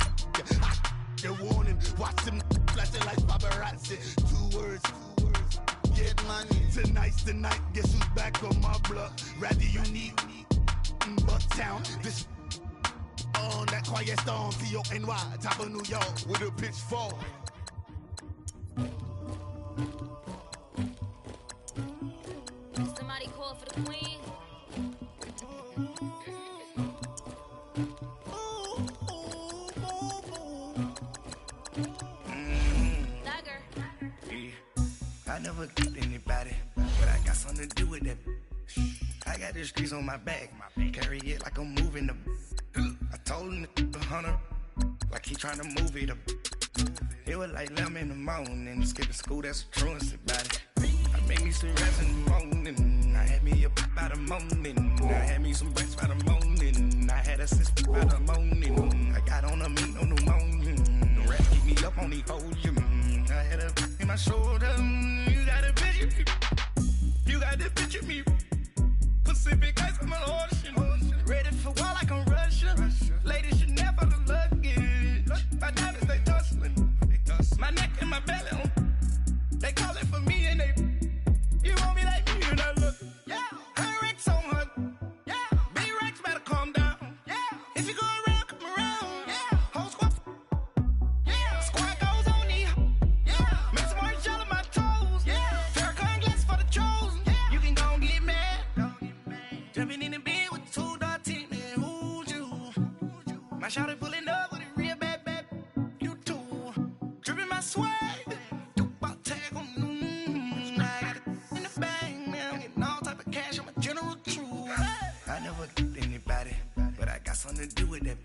They're warning. Watch them flashing like paparazzi. 2 words. Get money. Tonight's the night. Guess who's back on my block? Rather unique. Bucktown. This. On that quiet storm, T-O-N-Y, top of New York, with a pitchfork. Somebody call for the queen. Dagger. I never killed anybody, but I got something to do with that. I got the streets on my back, carry it like I'm moving the. I told him to 100, like he tryna move it up. It was like 11 in the morning, skipping school, that's a truancy about it. I made me some rats in the morning, I had me a pop by the morning. I had me some breaks by the morning, I had a sister by the morning. I got on a meat on the morning, the rats keep me up on the podium. I had a in my shoulder, you got a picture me, you got the picture me. Pacific ice on my ocean, ready for war like I'm Russia. Ladies should never the luggage. My diamonds they tussling, my neck and my belly on. They call it for me and they. You want me like me and I look. Yeah, her Rex on her. Yeah, B-Rex better calm down. Yeah, if you go around, come around. Yeah, whole squad. Yeah, squad goes on me. Yeah, make some orange gel on my toes. Yeah, Farrakhan glass for the chosen. Yeah, you can go and get mad. Jumping in the bed with 2 dark teeth, man, who's you? My shawty pulling up with a real bad, you too. Dripping my swag, about tag on, I got it in the bag, man, I'm getting all type of cash, I'm a general truth. I never killed anybody, but I got something to do with that.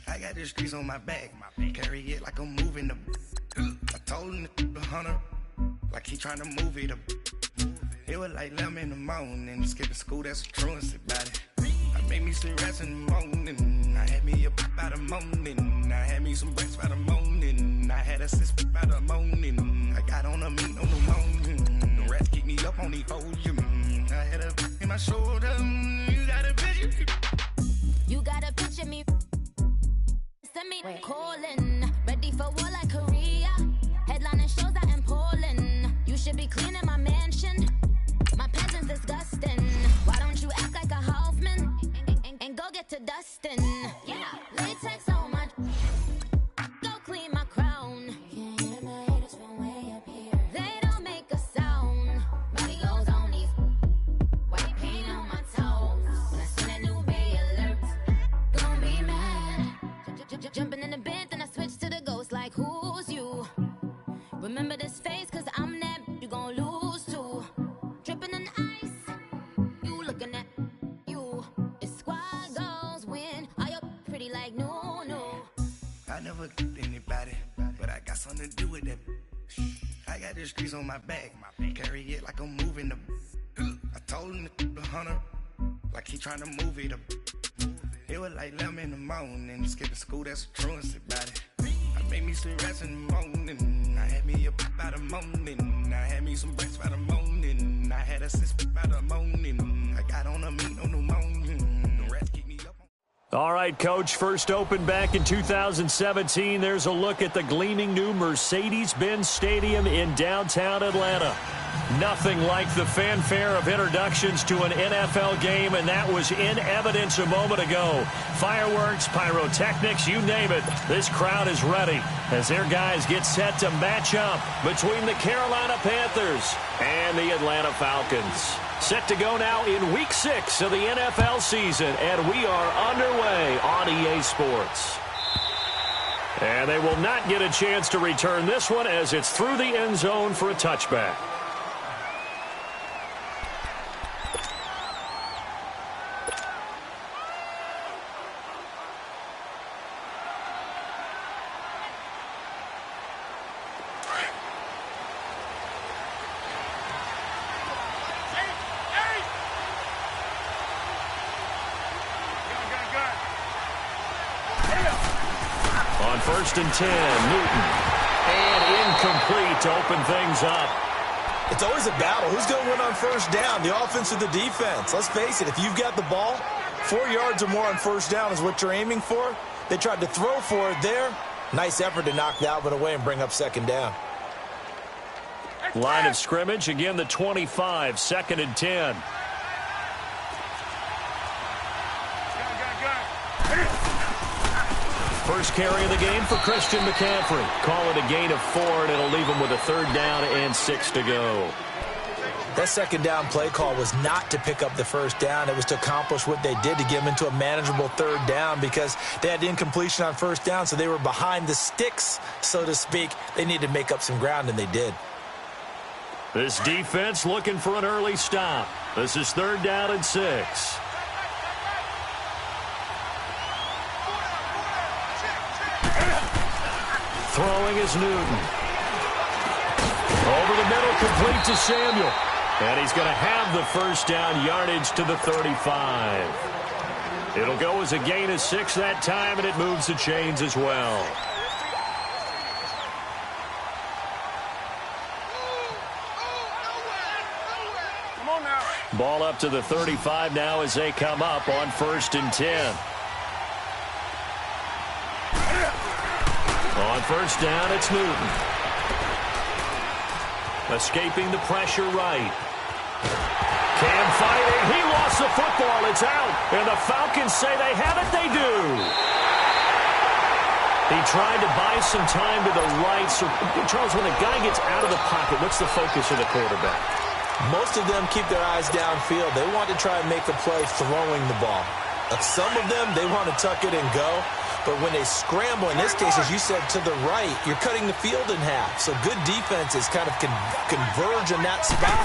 I got the streets on my back, carry it like I'm moving the. I told him to 100, like he tryna move it up. It was like 11 in the morning, skipping school, that's a truancy about it. I made me some rats in the morning, I had me a pop by the morning, I had me some breaks by the morning, I had a sis by the morning, I got on a meat on the morning, the rats keep me up on the podium, I had a in my shoulder, you got a picture. You got a picture me. Send me calling, ready for war like Korea. Headlining shows out in Poland. You should be cleaning my mansion. My peasants disgusting. Why don't you act like a Hoffman and go get to dustin'? Yeah, latex on my. Go clean my crown. Can't hear my haters from way up here. They don't make a sound. Body goes on these. White paint on my toes. When I see that new Bay alert, gon' be mad. Jumping in the bed, then I switch to the ghost like who's you? Remember this face, cause I'm that you gon' lose too. Dripping in ice, you looking at you. It's squad goals win. Are you pretty like no? I never killed anybody, but I got something to do with that. I got the streets on my back, carry it like I'm moving the. I told him the hunter, like he trying to move it up. It was like 11 in the morning, skipping school, that's a truancy about it. I made me some rats in the morning, I had me a pop by the morning, I had me some breaks by the morning, I had a sis by the morning, I got on a meat on the morning, the rats keep me up. All right, Coach, first opened back in 2017. There's a look at the gleaming new Mercedes-Benz Stadium in downtown Atlanta. Nothing like the fanfare of introductions to an NFL game, and that was in evidence a moment ago. Fireworks, pyrotechnics, you name it. This crowd is ready as their guys get set to match up between the Carolina Panthers and the Atlanta Falcons. Set to go now in Week 6 of the NFL season, and we are underway on EA Sports. And they will not get a chance to return this one as it's through the end zone for a touchback. First and 10, Newton. And incomplete to open things up. It's always a battle. Who's going to win on first down, the offense or the defense? Let's face it, if you've got the ball, 4 yards or more on first down is what you're aiming for. They tried to throw for it there. Nice effort to knock that one away and bring up second down. Line of scrimmage, again the 25, second and 10. First carry of the game for Christian McCaffrey. Call it a gain of 4, and it'll leave him with a third down and 6 to go. That second down play call was not to pick up the first down. It was to accomplish what they did, to get them into a manageable third down, because they had incompletion on first down, so they were behind the sticks, so to speak. They needed to make up some ground, and they did. This defense looking for an early stop. This is third down and 6. Throwing is Newton. Over the middle, complete to Samuel. And he's going to have the first down, yardage to the 35. It'll go as a gain of 6 that time, and it moves the chains as well. Come on now. Ball up to the 35 now as they come up on first and 10. On first down, it's Newton. Escaping the pressure right. Cam fighting. He lost the football. It's out. And the Falcons say they have it. They do. He tried to buy some time to the right. So, Charles, when a guy gets out of the pocket, what's the focus of the quarterback? Most of them keep their eyes downfield. They want to try and make a play throwing the ball. Some of them, they want to tuck it and go. But when they scramble, in this case, as you said, to the right, you're cutting the field in half. So good defenses kind of converge in that spot,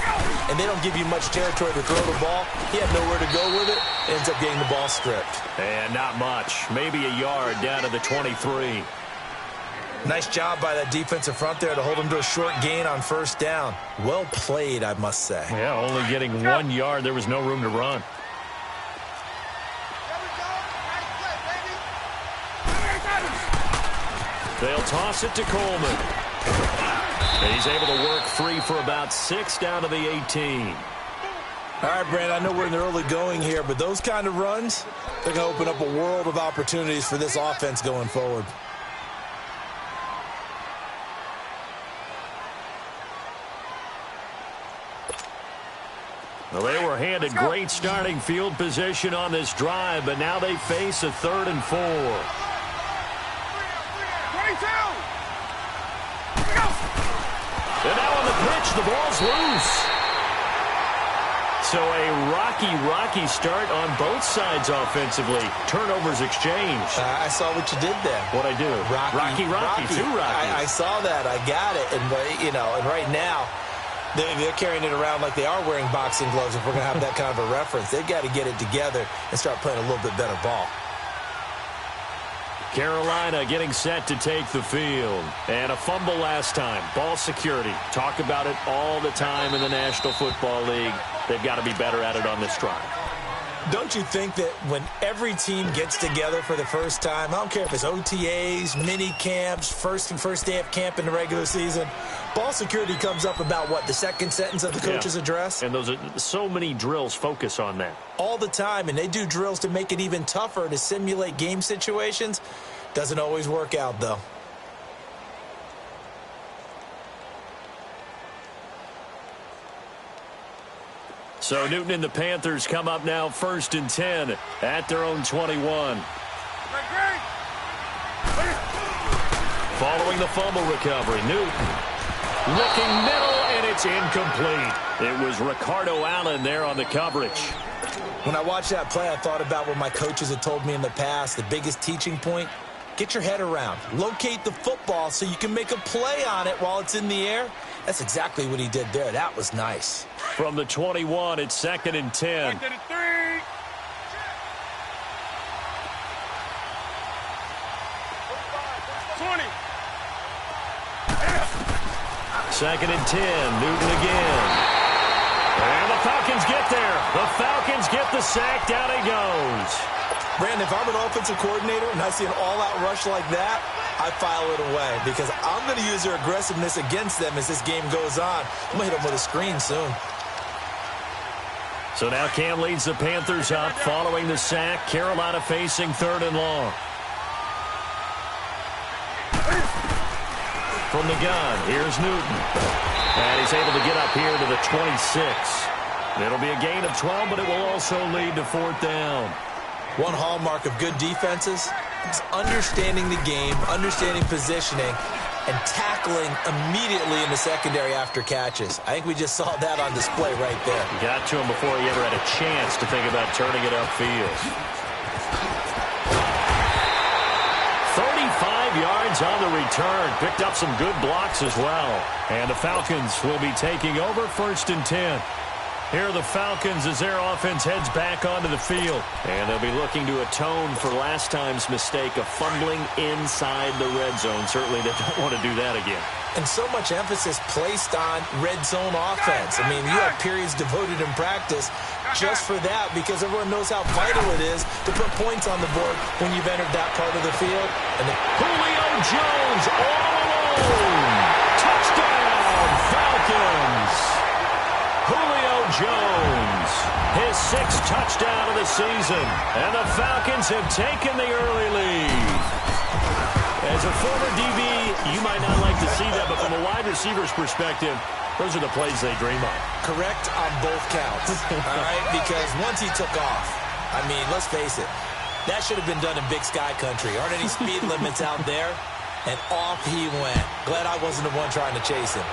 and they don't give you much territory to throw the ball. He had nowhere to go with it. Ends up getting the ball stripped. And not much. Maybe a yard down to the 23. Nice job by that defensive front there to hold him to a short gain on first down. Well played, I must say. Yeah, only getting 1 yard. There was no room to run. They'll toss it to Coleman. And he's able to work free for about 6 down to the 18. All right, Brand, I know we're in the early going here, but those kind of runs, they're going to open up a world of opportunities for this offense going forward. Well, they were handed great starting field position on this drive, but now they face a 3rd and 4. 22. And now on the pitch, the ball's loose. So a rocky start on both sides offensively. Turnovers exchanged. I saw what you did there. What'd I do? Rocky. Too rocky. I saw that. I got it. And, and right now, they're carrying it around like they are wearing boxing gloves if we're going to have that kind of a reference. They've got to get it together and start playing a little bit better ball. Carolina getting set to take the field. And a fumble last time. Ball security. Talk about it all the time in the National Football League. They've got to be better at it on this drive. Don't you think that when every team gets together for the first time, I don't care if it's OTAs, mini camps, first day of camp in the regular season, ball security comes up about what, the second sentence of the coach's address? And those are so many drills focus on that. All the time, and they do drills to make it even tougher to simulate game situations. Doesn't always work out, though. So Newton and the Panthers come up now 1st and 10 at their own 21. Following the fumble recovery, Newton looking middle, and it's incomplete. It was Ricardo Allen there on the coverage. When I watched that play, I thought about what my coaches had told me in the past. The biggest teaching point, get your head around. Locate the football so you can make a play on it while it's in the air. That's exactly what he did there. That was nice. From the 21, it's 2nd and 10. 3. 20. 2nd and 10, Newton again. And the Falcons get there. The Falcons get the sack. Down he goes. Brandon, if I'm an offensive coordinator and I see an all-out rush like that, I file it away because I'm going to use their aggressiveness against them as this game goes on. I'm going to hit them with a screen soon. So now Cam leads the Panthers up following the sack. Carolina facing 3rd and long. From the gun, here's Newton. And he's able to get up here to the 26. It'll be a gain of 12, but it will also lead to 4th down. One hallmark of good defenses is understanding the game, understanding positioning, and tackling immediately in the secondary after catches. I think we just saw that on display right there. Got to him before he ever had a chance to think about turning it upfield. 35 yards on the return. Picked up some good blocks as well. And the Falcons will be taking over 1st and 10. Here are the Falcons as their offense heads back onto the field. And they'll be looking to atone for last time's mistake of fumbling inside the red zone. Certainly they don't want to do that again. And so much emphasis placed on red zone offense. I mean, you have periods devoted in practice just for that because everyone knows how vital it is to put points on the board when you've entered that part of the field. And Julio Jones all alone. Touchdown, Falcons. Julio Jones, his 6th touchdown of the season, and the Falcons have taken the early lead. As a former DB, you might not like to see that, but from a wide receiver's perspective, those are the plays they dream of. Correct on both counts, all right? Because once he took off, I mean, let's face it, that should have been done in Big Sky Country. Aren't any speed limits out there? And off he went. Glad I wasn't the one trying to chase him.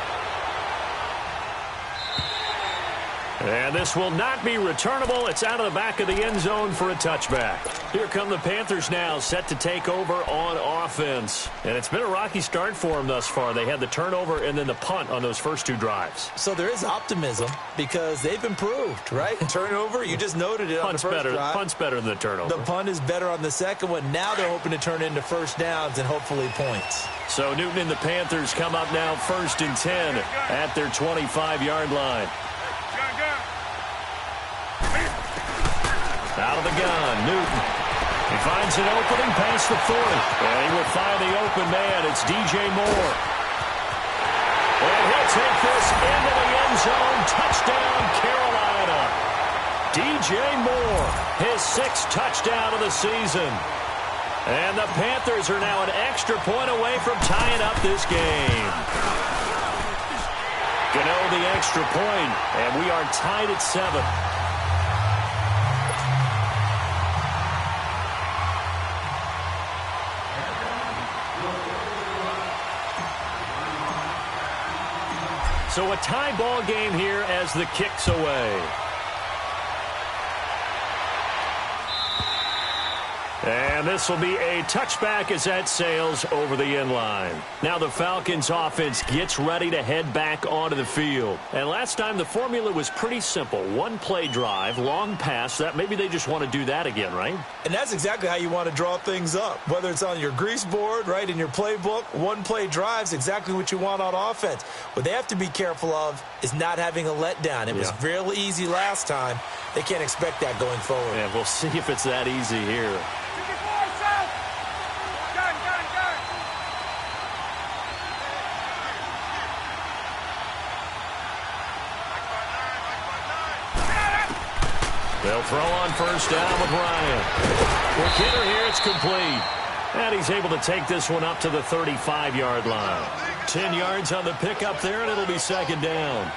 And this will not be returnable. It's out of the back of the end zone for a touchback. Here come the Panthers now, set to take over on offense. And it's been a rocky start for them thus far. They had the turnover and then the punt on those first 2 drives. So there is optimism because they've improved, right? Turnover, you just noted it on the first drive. Punt's better than the turnover. The punt is better on the second one. Now they're hoping to turn into first downs and hopefully points. So Newton and the Panthers come up now 1st and 10 at their 25-yard line. Out of the gun, Newton. He finds an opening past the 40. And he will find the open man. It's DJ Moore. And he'll take this into the end zone. Touchdown, Carolina. DJ Moore, his 6th touchdown of the season. And the Panthers are now an extra point away from tying up this game. Gano the extra point, and we are tied at 7. So a tie ball game here as the kick's away. And this will be a touchback as that sails over the end line. Now the Falcons offense gets ready to head back onto the field. And last time the formula was pretty simple. 1-play drive, long pass. That maybe they just want to do that again, right? And that's exactly how you want to draw things up. Whether it's on your grease board, right, in your playbook, 1-play drive is exactly what you want on offense. What they have to be careful of is not having a letdown. It was really easy last time. They can't expect that going forward. Yeah, we'll see if it's that easy here. They'll throw on first down with Ryan. For Kidder here, it's complete. And he's able to take this one up to the 35-yard line. 10 yards on the pickup there, and it'll be 2nd down.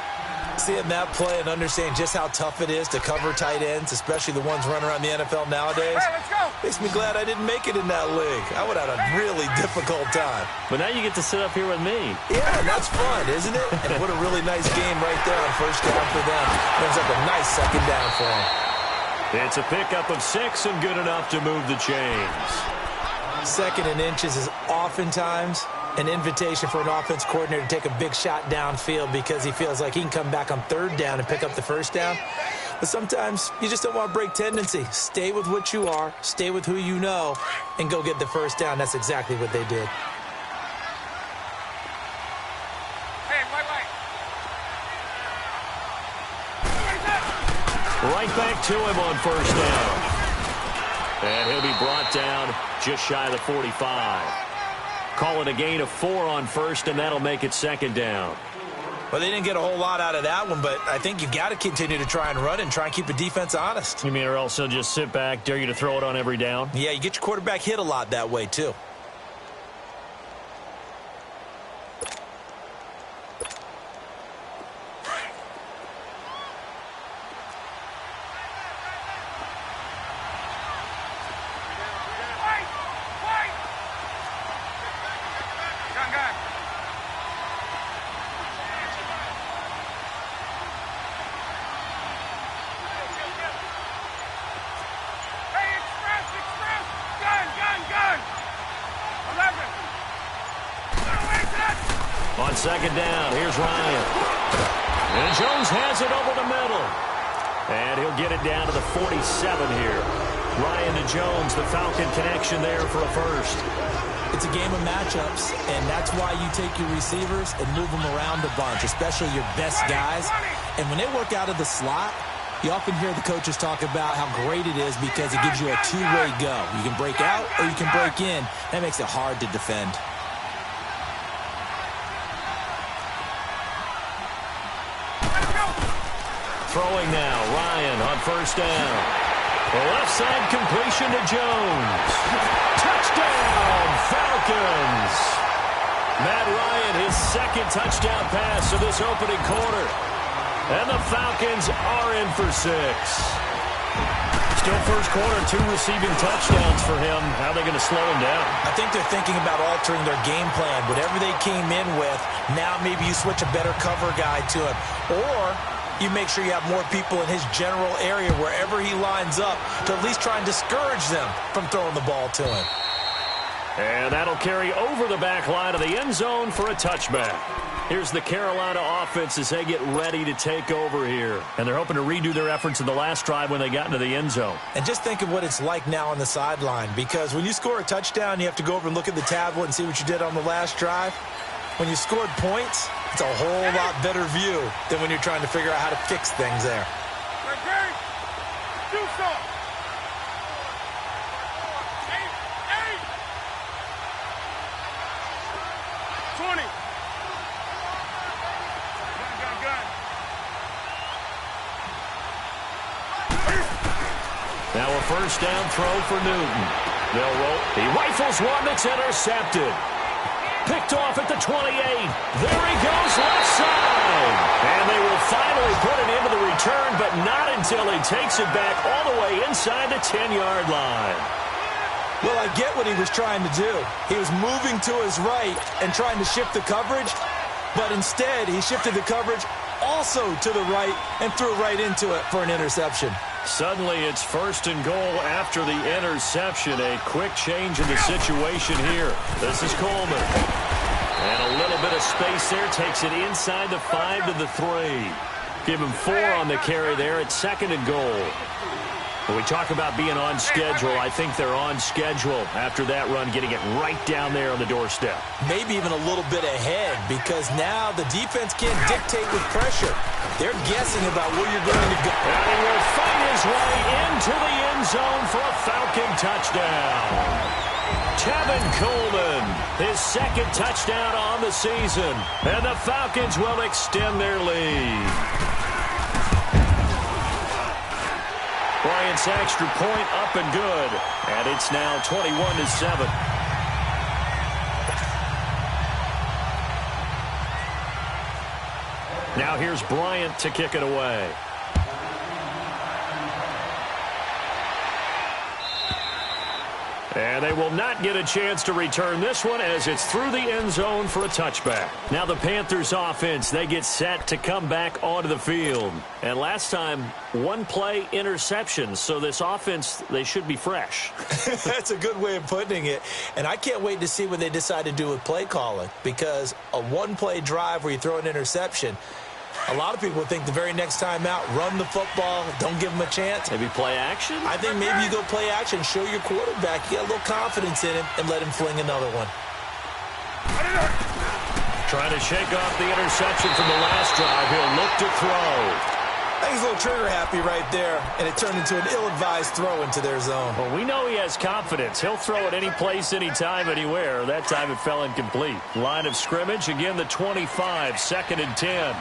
Seeing that play and understanding just how tough it is to cover tight ends, especially the ones running around the NFL nowadays, makes me glad I didn't make it in that league. I would have had a really difficult time. But now you get to sit up here with me. Yeah, and that's fun, isn't it? And what a really nice game right there on first down for them. Brings up a nice 2nd down for them. It's a pickup of 6 and good enough to move the chains. 2nd and inches is oftentimes an invitation for an offense coordinator to take a big shot downfield because he feels like he can come back on 3rd down and pick up the first down. But sometimes you just don't want to break tendency. Stay with what you are, stay with who you know, and go get the first down. That's exactly what they did. Right back to him on first down. And he'll be brought down just shy of the 45. Call it a gain of 4 on first, and that'll make it 2nd down. Well, they didn't get a whole lot out of that one, but I think you've got to continue to try and run and try and keep the defense honest. You mean or else he'll just sit back, dare you to throw it on every down? Yeah, you get your quarterback hit a lot that way, too. On 2nd down, here's Ryan. And Jones has it over the middle. And he'll get it down to the 47 here. Ryan to Jones, the Falcon connection there for a first. It's a game of matchups, and that's why you take your receivers and move them around a bunch, especially your best guys. And when they work out of the slot, you often hear the coaches talk about how great it is because it gives you a two-way go. You can break out or you can break in. That makes it hard to defend. Throwing now, Ryan on first down. The left side completion to Jones. Touchdown, Falcons! Matt Ryan, his 2nd touchdown pass of this opening quarter. And the Falcons are in for 6. Still first quarter, 2 receiving touchdowns for him. How are they going to slow him down? I think they're thinking about altering their game plan. Whatever they came in with, now maybe you switch a better cover guy to him. Or you make sure you have more people in his general area wherever he lines up to at least try and discourage them from throwing the ball to him. And that'll carry over the back line of the end zone for a touchback. Here's the Carolina offense as they get ready to take over here. And they're hoping to redo their efforts in the last drive when they got into the end zone. And just think of what it's like now on the sideline, because when you score a touchdown, you have to go over and look at the tablet and see what you did on the last drive. When you scored points, it's a whole lot better view than when you're trying to figure out how to fix things there. Do something. 20. Now a first down throw for Newton. They'll roll. He rifles one that's intercepted. Picked off at the 28. There he goes, left side. And they will finally put it into the return, but not until he takes it back all the way inside the 10-yard line. Well, I get what he was trying to do. He was moving to his right and trying to shift the coverage, but instead he shifted the coverage also to the right and threw right into it for an interception. Suddenly it's first and goal after the interception. A quick change in the situation here. This is Coleman. And a little bit of space there. Takes it inside the 5 to the 3. Give him 4 on the carry there at second and goal. When we talk about being on schedule, I think they're on schedule after that run, getting it right down there on the doorstep. Maybe even a little bit ahead, because now the defense can't dictate with pressure. They're guessing about where you're going to go. And he will find his way into the end zone for a Falcon touchdown. Tevin Coleman, his second touchdown on the season. And the Falcons will extend their lead. Bryant's extra point up and good. And it's now 21-7. Now here's Bryant to kick it away. And they will not get a chance to return this one as it's through the end zone for a touchback. Now the Panthers offense, they get set to come back onto the field. And last time, one play interception. So this offense, they should be fresh. That's a good way of putting it. And I can't wait to see what they decide to do with play calling, because a one-play drive where you throw an interception, a lot of people think the very next time out, run the football, don't give them a chance. Maybe play action? I think maybe you go play action, show your quarterback, you got a little confidence in him, and let him fling another one. Trying to shake off the interception from the last drive. He'll look to throw. I think he's a little trigger happy right there, and it turned into an ill-advised throw into their zone. Well, we know he has confidence. He'll throw it any place, anytime, anywhere. That time it fell incomplete. Line of scrimmage, again the 25, second and 10.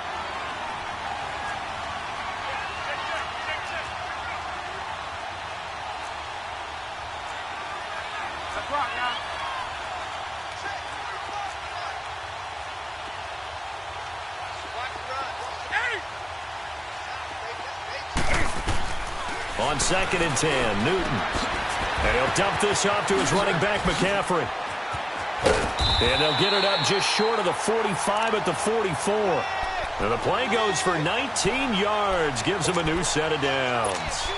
On second and 10, Newton. And he'll dump this off to his running back, McCaffrey. And they'll get it up just short of the 45 at the 44. And the play goes for 19 yards, gives him a new set of downs.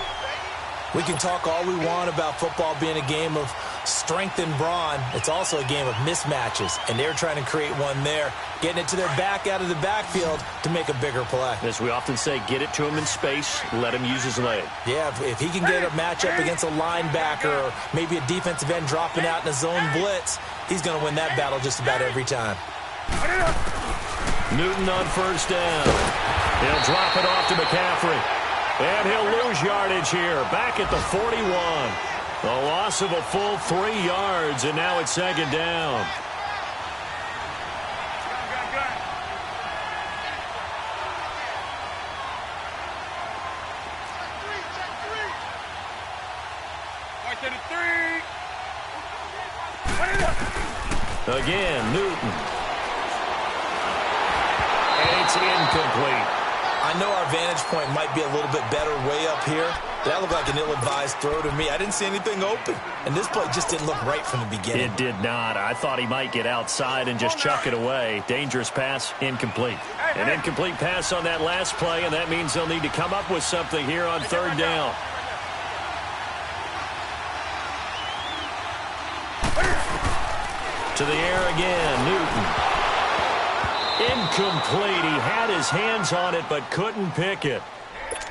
We can talk all we want about football being a game of strength and brawn. It's also a game of mismatches, and they're trying to create one there, getting it to their back out of the backfield to make a bigger play. As we often say, get it to him in space, let him use his leg. Yeah, if he can get a matchup against a linebacker or maybe a defensive end dropping out in a zone blitz, he's going to win that battle just about every time. Newton on first down. He'll drop it off to McCaffrey. And he'll lose yardage here, back at the 41. A loss of a full 3 yards, and now it's second down. Again, Newton. And it's incomplete. I know our vantage point might be a little bit better way up here, That looked like an ill-advised throw to me. I didn't see anything open. And this play just didn't look right from the beginning. It did not. I thought he might get outside and just chuck it away. Dangerous pass, incomplete. An incomplete pass on that last play, and that means they'll need to come up with something here on third down. To the air again, Newton. Incomplete. He had his hands on it but couldn't pick it.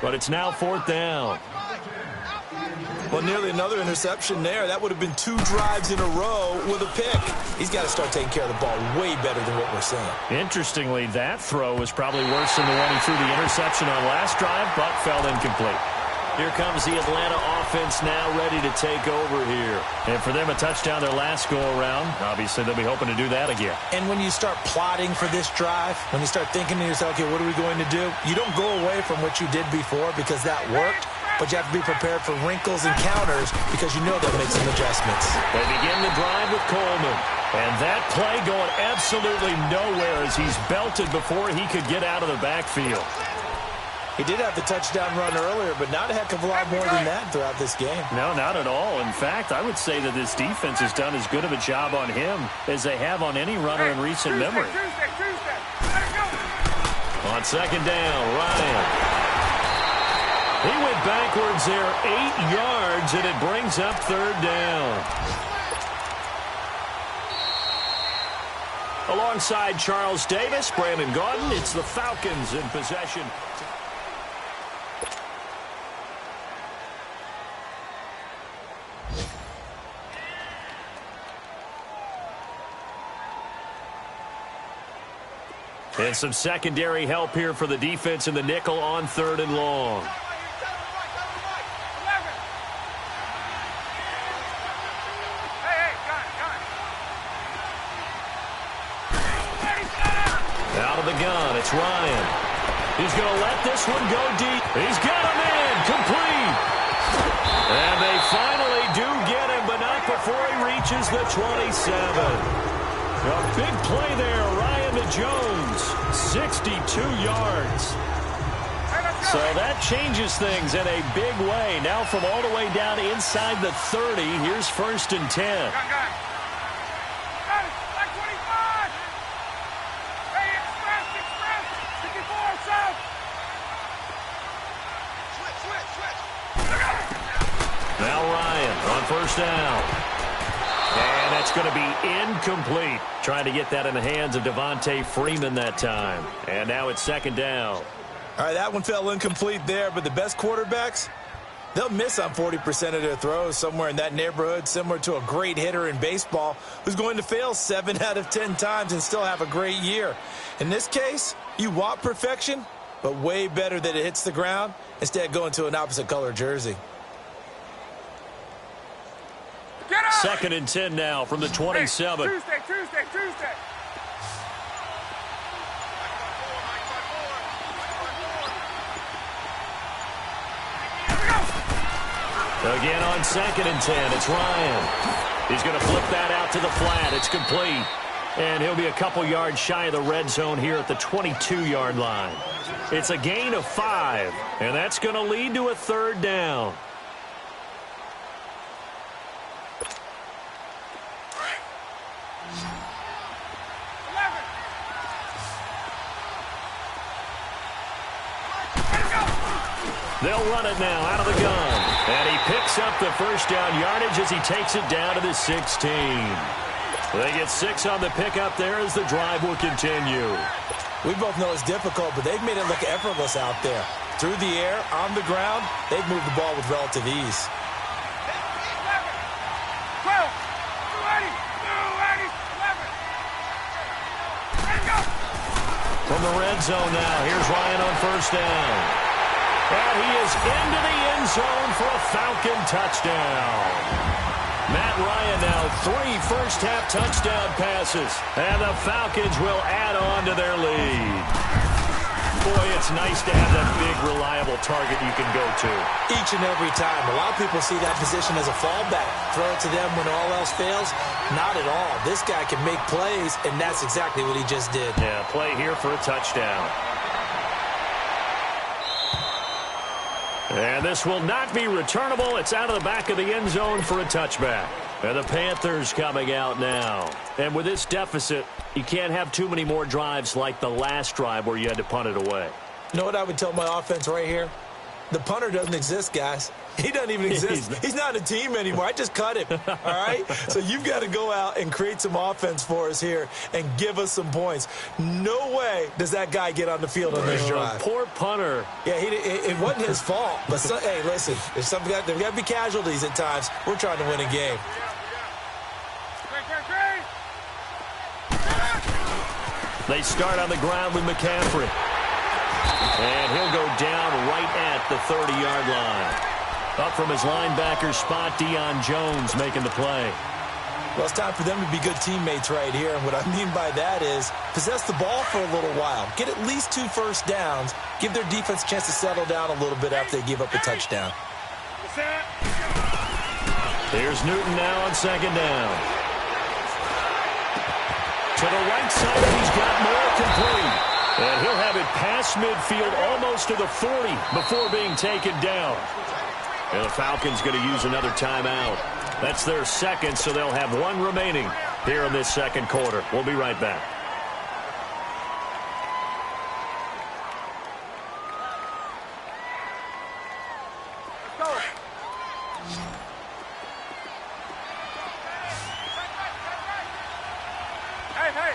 But it's now fourth down. Well, nearly another interception there. That would have been 2 drives in a row with a pick. He's got to start taking care of the ball way better than what we're seeing. Interestingly, that throw was probably worse than the one he threw the interception on last drive, but fell incomplete. Here comes the Atlanta offense now ready to take over here. And for them, a touchdown their last go-around. Obviously, they'll be hoping to do that again. And when you start plotting for this drive, when you start thinking to yourself, okay, what are we going to do? You don't go away from what you did before because that worked, but you have to be prepared for wrinkles and counters because you know they'll make some adjustments. They begin the drive with Coleman. And that play going absolutely nowhere as he's belted before he could get out of the backfield. He did have the touchdown run earlier, but not a heck of a lot more than that throughout this game. No, not at all. In fact, I would say that this defense has done as good of a job on him as they have on any runner in recent memory. On second down, Ryan. He went backwards there 8 yards, and it brings up third down. Alongside Charles Davis, Brandon Gaudin, it's the Falcons in possession. And some secondary help here for the defense in the nickel on third and long. Out of the gun, it's Ryan. He's going to let this one go deep. He's got him in, complete. And they finally do get him, but not before he reaches the 27. A big play there, Ryan to Jones, 62 yards. So that changes things in a big way. Now from all the way down inside the 30, here's first and 10. Now Ryan on first down. And that's going to be incomplete. Trying to get that in the hands of Devontae Freeman that time. And now it's second down. All right, that one fell incomplete there, but the best quarterbacks, they'll miss on 40% of their throws, somewhere in that neighborhood, similar to a great hitter in baseball who's going to fail 7 out of 10 times and still have a great year. In this case, you want perfection, but way better that it hits the ground instead of going to an opposite color jersey. Second and 10 now from the 27. Tuesday. Again on second and 10, it's Ryan. He's going to flip that out to the flat. It's complete. And he'll be a couple yards shy of the red zone here at the 22-yard line. It's a gain of 5, and that's going to lead to a third down. They'll run it now out of the gun. And he picks up the first down yardage as he takes it down to the 16. They get 6 on the pickup there as the drive will continue. We both know it's difficult, but they've made it look effortless out there. Through the air, on the ground, they've moved the ball with relative ease. 12, 280, 11. From the red zone now, here's Ryan on first down. And he is into the end zone for a Falcon touchdown. Matt Ryan now 3 first-half touchdown passes. And the Falcons will add on to their lead. Boy, it's nice to have that big, reliable target you can go to. Each and every time. A lot of people see that position as a fallback. Throw it to them when all else fails. Not at all. This guy can make plays, and that's exactly what he just did. Yeah, play here for a touchdown. And this will not be returnable. It's out of the back of the end zone for a touchback. And the Panthers coming out now. And with this deficit, you can't have too many more drives like the last drive where you had to punt it away. You know what I would tell my offense right here? The punter doesn't exist, guys. He doesn't even exist. He's not a team anymore. I just cut him, all right? So you've got to go out and create some offense for us here and give us some points. No way does that guy get on the field on this drive. Poor punter. Yeah, it wasn't his fault. But, hey, listen, there's got to be casualties at times. We're trying to win a game. They start on the ground with McCaffrey. And he'll go down right at the 30-yard line. Up from his linebacker spot, Deion Jones making the play. Well, it's time for them to be good teammates right here. And what I mean by that is possess the ball for a little while. Get at least 2 first downs. Give their defense a chance to settle down a little bit after they give up a touchdown. Here's Newton now on second down. To the right side, and he's got more complete. And he'll have it past midfield almost to the 40 before being taken down. And the Falcons going to use another timeout. That's their second, so they'll have 1 remaining here in this second quarter. We'll be right back. Let's go. Hey. Hey!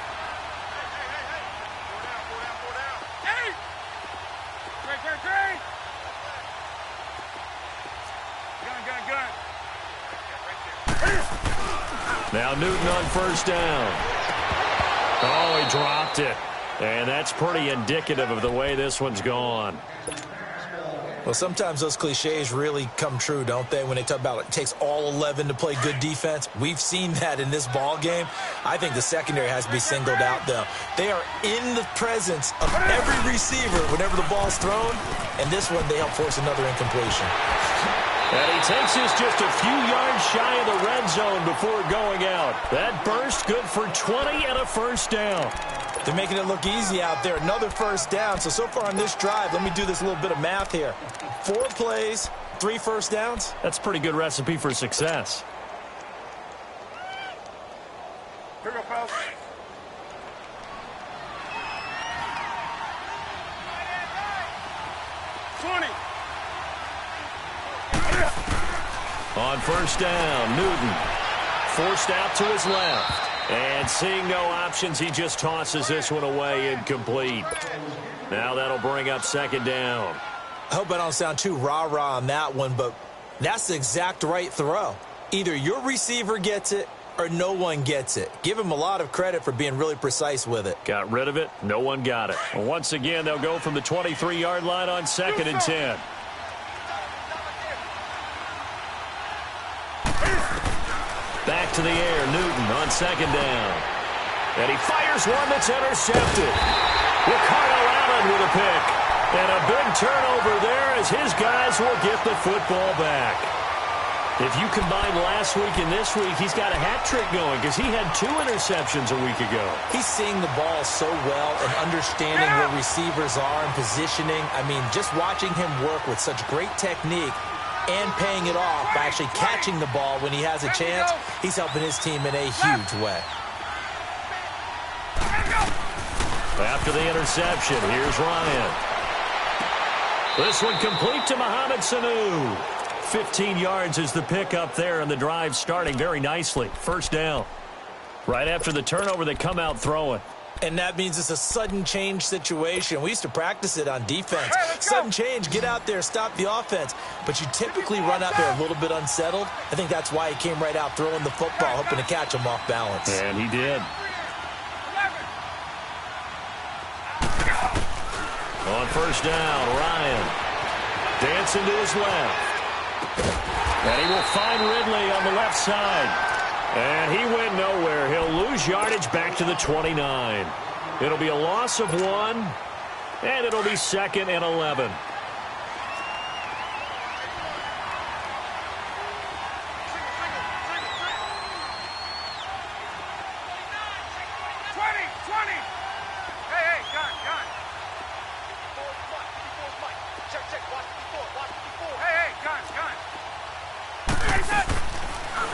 Gun. Now Newton on first down. Oh, he dropped it. And that's pretty indicative of the way this one's gone. Well, sometimes those cliches really come true, don't they? When they talk about it takes all 11 to play good defense. We've seen that in this ball game. I think the secondary has to be singled out, though. They are in the presence of every receiver whenever the ball's thrown. And this one, they help force another incompletion. And he takes this just a few yards shy of the red zone before going out. That burst good for 20 and a first down. They're making it look easy out there. Another first down. So far on this drive, let me do this little bit of math here. 4 plays, 3 first downs. That's a pretty good recipe for success. Here we go, fellas. On first down, Newton forced out to his left. And seeing no options, he just tosses this one away incomplete. Now that'll bring up second down. I hope I don't sound too rah-rah on that one, but that's the exact right throw. Either your receiver gets it or no one gets it. Give him a lot of credit for being really precise with it. Got rid of it. No one got it. And once again, they'll go from the 23-yard line on 2nd and 10. Back to the air, Newton on second down. And he fires one that's intercepted. Ricardo Allen with a pick. And a big turnover there as his guys will get the football back. If you combine last week and this week, he's got a hat trick going because he had 2 interceptions a week ago. He's seeing the ball so well and understanding where receivers are and positioning. I mean, just watching him work with such great technique and paying it off by actually catching the ball when he has a chance, he's helping his team in a huge way. After the interception, here's Ryan. This one complete to Mohamed Sanu. 15 yards is the pickup there, and the drive starting very nicely. First down. Right after the turnover, they come out throwing. And that means it's a sudden change situation. We used to practice it on defense. Sudden change, get out there, stop the offense. But you typically run out there a little bit unsettled. I think that's why he came right out throwing the football, hoping to catch him off balance. And he did. On first down, Ryan dancing to his left. And he will find Ridley on the left side. And he went nowhere. He'll lose yardage back to the 29. It'll be a loss of 1, and it'll be 2nd and 11.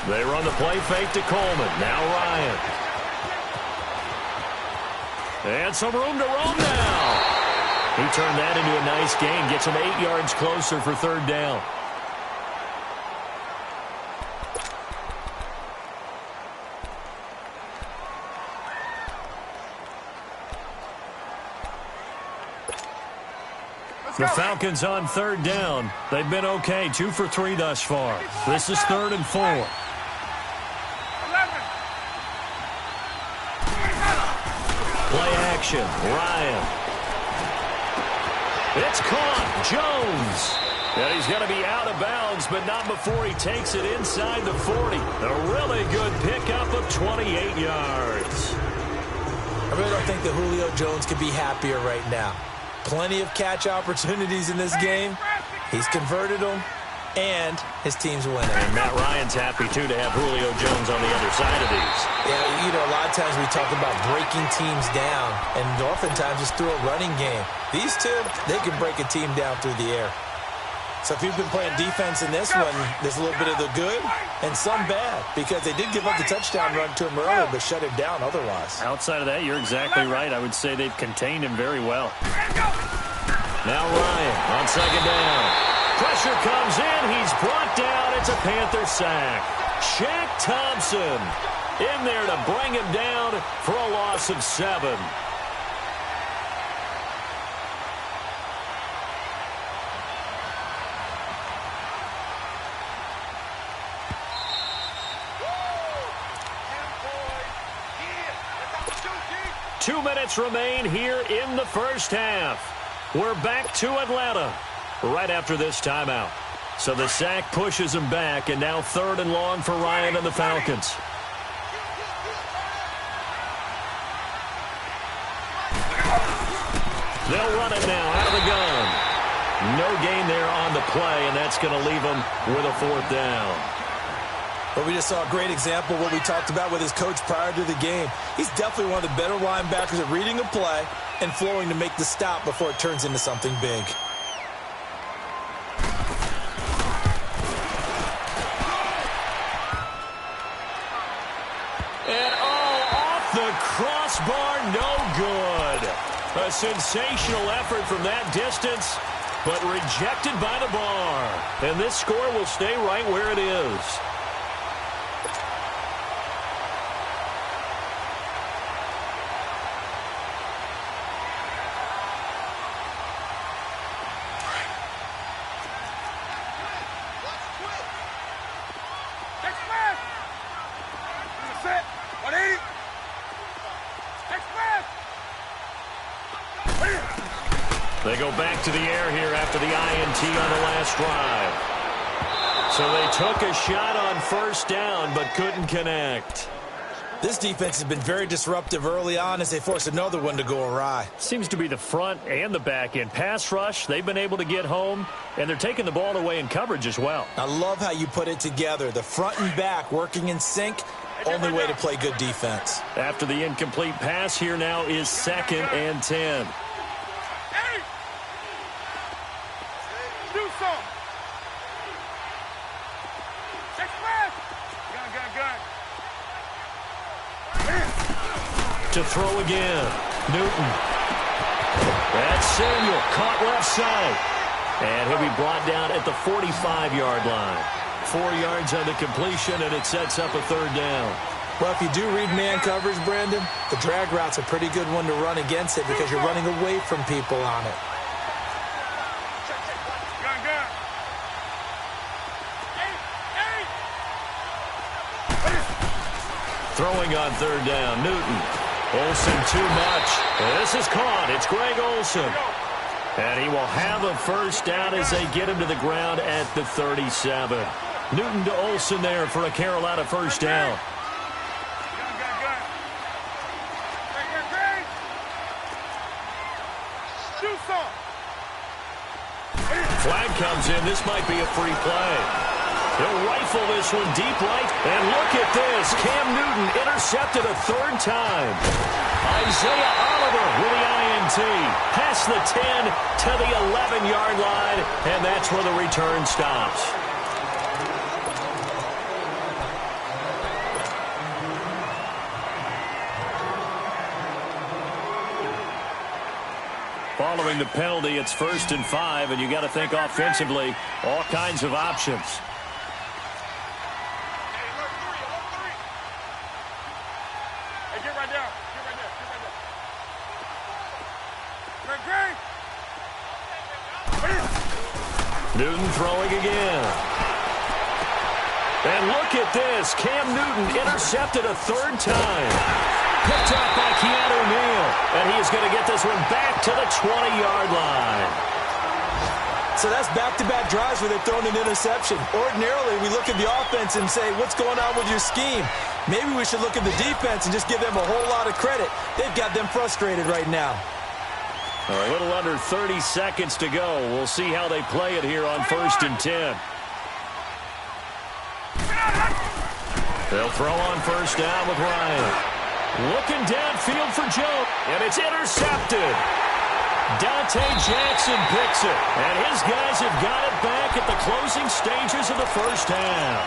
They run the play fake to Coleman. Now Ryan. And some room to roam now. He turned that into a nice gain. Gets him 8 yards closer for third down. The Falcons on third down. They've been okay. 2 for 3 thus far. This is 3rd and 4. 11. Play action. Ryan. It's caught. Jones. And he's going to be out of bounds, but not before he takes it inside the 40. A really good pickup of 28 yards. I really don't think that Julio Jones could be happier right now. Plenty of catch opportunities in this game. He's converted them, and his team's winning. And Matt Ryan's happy, too, to have Julio Jones on the other side of these. Yeah, you know, a lot of times we talk about breaking teams down, and oftentimes it's through a running game. These two, they can break a team down through the air. So if you've been playing defense in this one, there's a little bit of the good and some bad, because they did give up the touchdown run to him earlier, but shut him down otherwise. Outside of that, you're exactly right. I would say they've contained him very well. Now Ryan on second down. Pressure comes in. He's brought down. It's a Panther sack. Shaq Thompson in there to bring him down for a loss of 7. Two minutes remain here in the first half. We're back to Atlanta right after this timeout. So the sack pushes him back, and now 3rd and long for Ryan and the Falcons. They'll run it now out of the gun. No gain there on the play, and that's going to leave them with a 4th down. But we just saw a great example of what we talked about with his coach prior to the game. He's definitely one of the better linebackers at reading a play and flowing to make the stop before it turns into something big. And off the crossbar, no good. A sensational effort from that distance, but rejected by the bar. And this score will stay right where it is. They go back to the air here after the INT on the last drive. So they took a shot on 1st down but couldn't connect. This defense has been very disruptive early on as they force another one to go awry. Seems to be the front and the back end. Pass rush, they've been able to get home, and they're taking the ball away in coverage as well. I love how you put it together. The front and back working in sync, only way to play good defense. After the incomplete pass, here now is 2nd and 10. To throw again. Newton. That's Samuel. Caught left side. And he'll be brought down at the 45-yard line. 4 yards on the completion, and it sets up a 3rd down. Well, if you do read man coverage, Brandon, the drag route's a pretty good one to run against it because you're running away from people on it. Throwing on 3rd down. Newton. Olsen too much. This is caught. It's Greg Olsen. And he will have a 1st down as they get him to the ground at the 37. Newton to Olsen there for a Carolina 1st down. Flag comes in. This might be a free play. He'll rifle this one deep right. And look at this. Cam Newton intercepted a 3rd time. Isaiah Oliver with the INT. Past the 10 to the 11-yard line. And that's where the return stops. following the penalty. It's 1st and 5, and you got to think offensively, all kinds of options. Hey, get right down. Get right there. Get right there. Newton throwing again. And look at this. Cam Newton intercepted a 3rd time. Picked up by Keanu Neal. And he is going to get this one back to the 20-yard line. So that's back-to-back drives where they've thrown an interception. Ordinarily, we look at the offense and say, what's going on with your scheme? Maybe we should look at the defense and just give them a whole lot of credit. They've got them frustrated right now. A little under 30 seconds to go. We'll see how they play it here on 1st and 10. They'll throw on 1st down with Ryan. Looking downfield for Joe, and it's intercepted. Dante Jackson picks it, and his guys have got it back at the closing stages of the 1st half.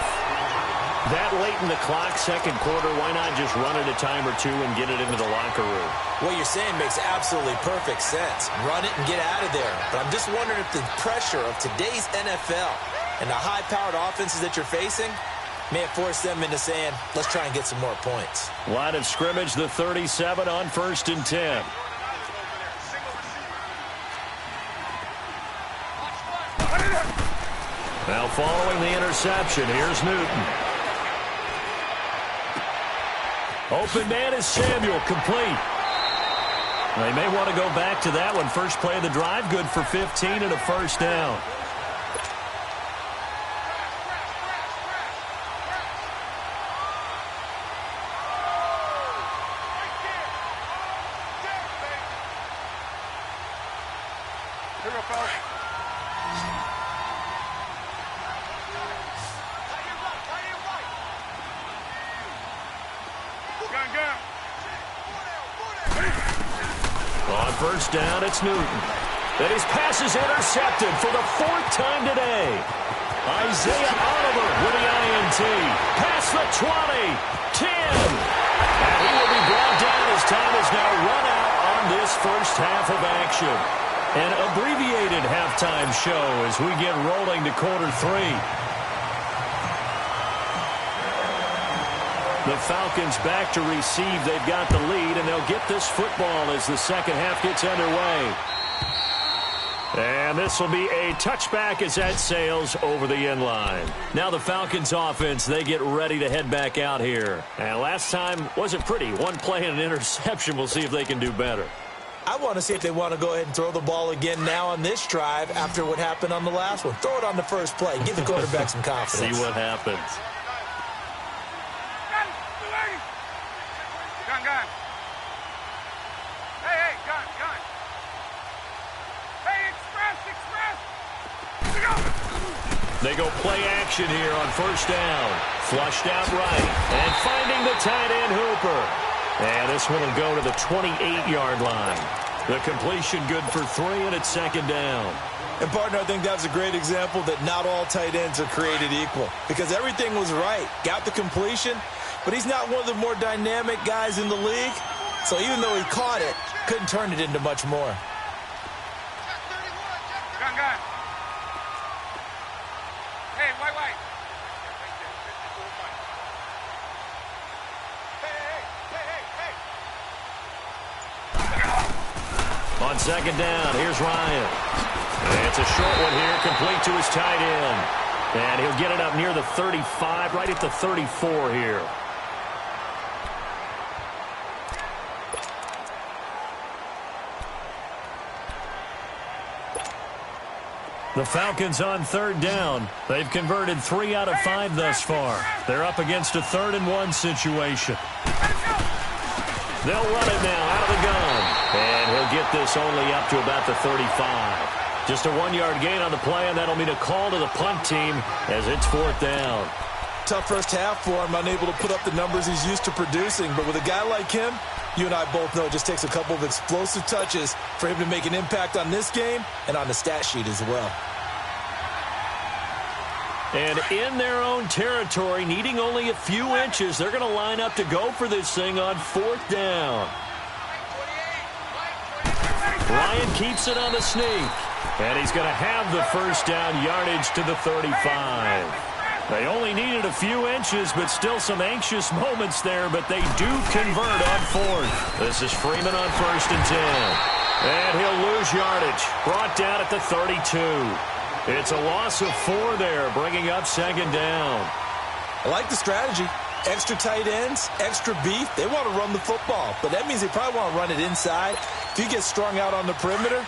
That late in the clock, 2nd quarter, why not just run it a time or two and get it into the locker room? What you're saying makes absolutely perfect sense. Run it and get out of there. But I'm just wondering if the pressure of today's NFL and the high-powered offenses that you're facing may have forced them into saying, let's try and get some more points. Line of scrimmage, the 37 on 1st and 10. Now following the interception, here's Newton. Open man is Samuel, complete. They may want to go back to that one. First play of the drive, good for 15 and a 1st down. On 1st down, it's Newton. Then his pass is intercepted for the 4th time today. Isaiah Oliver with the INT. Past the 20, 10. And he will be brought down as time is now run out on this 1st half of action. An abbreviated halftime show as we get rolling to quarter 3. The Falcons back to receive. They've got the lead, and they'll get this football as the 2nd half gets underway. And this will be a touchback as that sails over the end line. Now the Falcons offense, they get ready to head back out here. And last time wasn't pretty. One play and an interception. We'll see if they can do better. I want to see if they want to go ahead and throw the ball again now on this drive after what happened on the last one. Throw it on the first play. Give the quarterback some confidence. See what happens. Gun. Hey, gun. Hey, express. They go play action here on 1st down. Flushed out right. And finding the tight end Hooper. And this one will go to the 28-yard line. The completion good for 3, and it's 2nd down. And, partner, I think that's a great example that not all tight ends are created equal. Because everything was right. Got the completion. But he's not one of the more dynamic guys in the league. So even though he caught it, couldn't turn it into much more. Gun. Hey, white. Hey. On 2nd down, here's Ryan. And it's a short one here, complete to his tight end. And he'll get it up near the 35, right at the 34 here. The Falcons on 3rd down. They've converted 3 out of 5 thus far. They're up against a 3rd and 1 situation. They'll run it now out of the gun. And he'll get this only up to about the 35. Just a 1-yard gain on the play, and that'll mean a call to the punt team as it's 4th down. Tough first half for him, unable to put up the numbers he's used to producing. But with a guy like him, you and I both know it just takes a couple of explosive touches for him to make an impact on this game and on the stat sheet as well. And in their own territory, needing only a few inches, they're going to line up to go for this thing on 4th down. Ryan keeps it on the sneak. And he's going to have the first down yardage to the 35. They only needed a few inches, but still some anxious moments there, but they do convert on fourth. This is Freeman on 1st and 10. And he'll lose yardage. Brought down at the 32. It's a loss of 4 there, bringing up 2nd down. I like the strategy. Extra tight ends, extra beef. They want to run the football, but that means they probably want to run it inside. If you get strung out on the perimeter,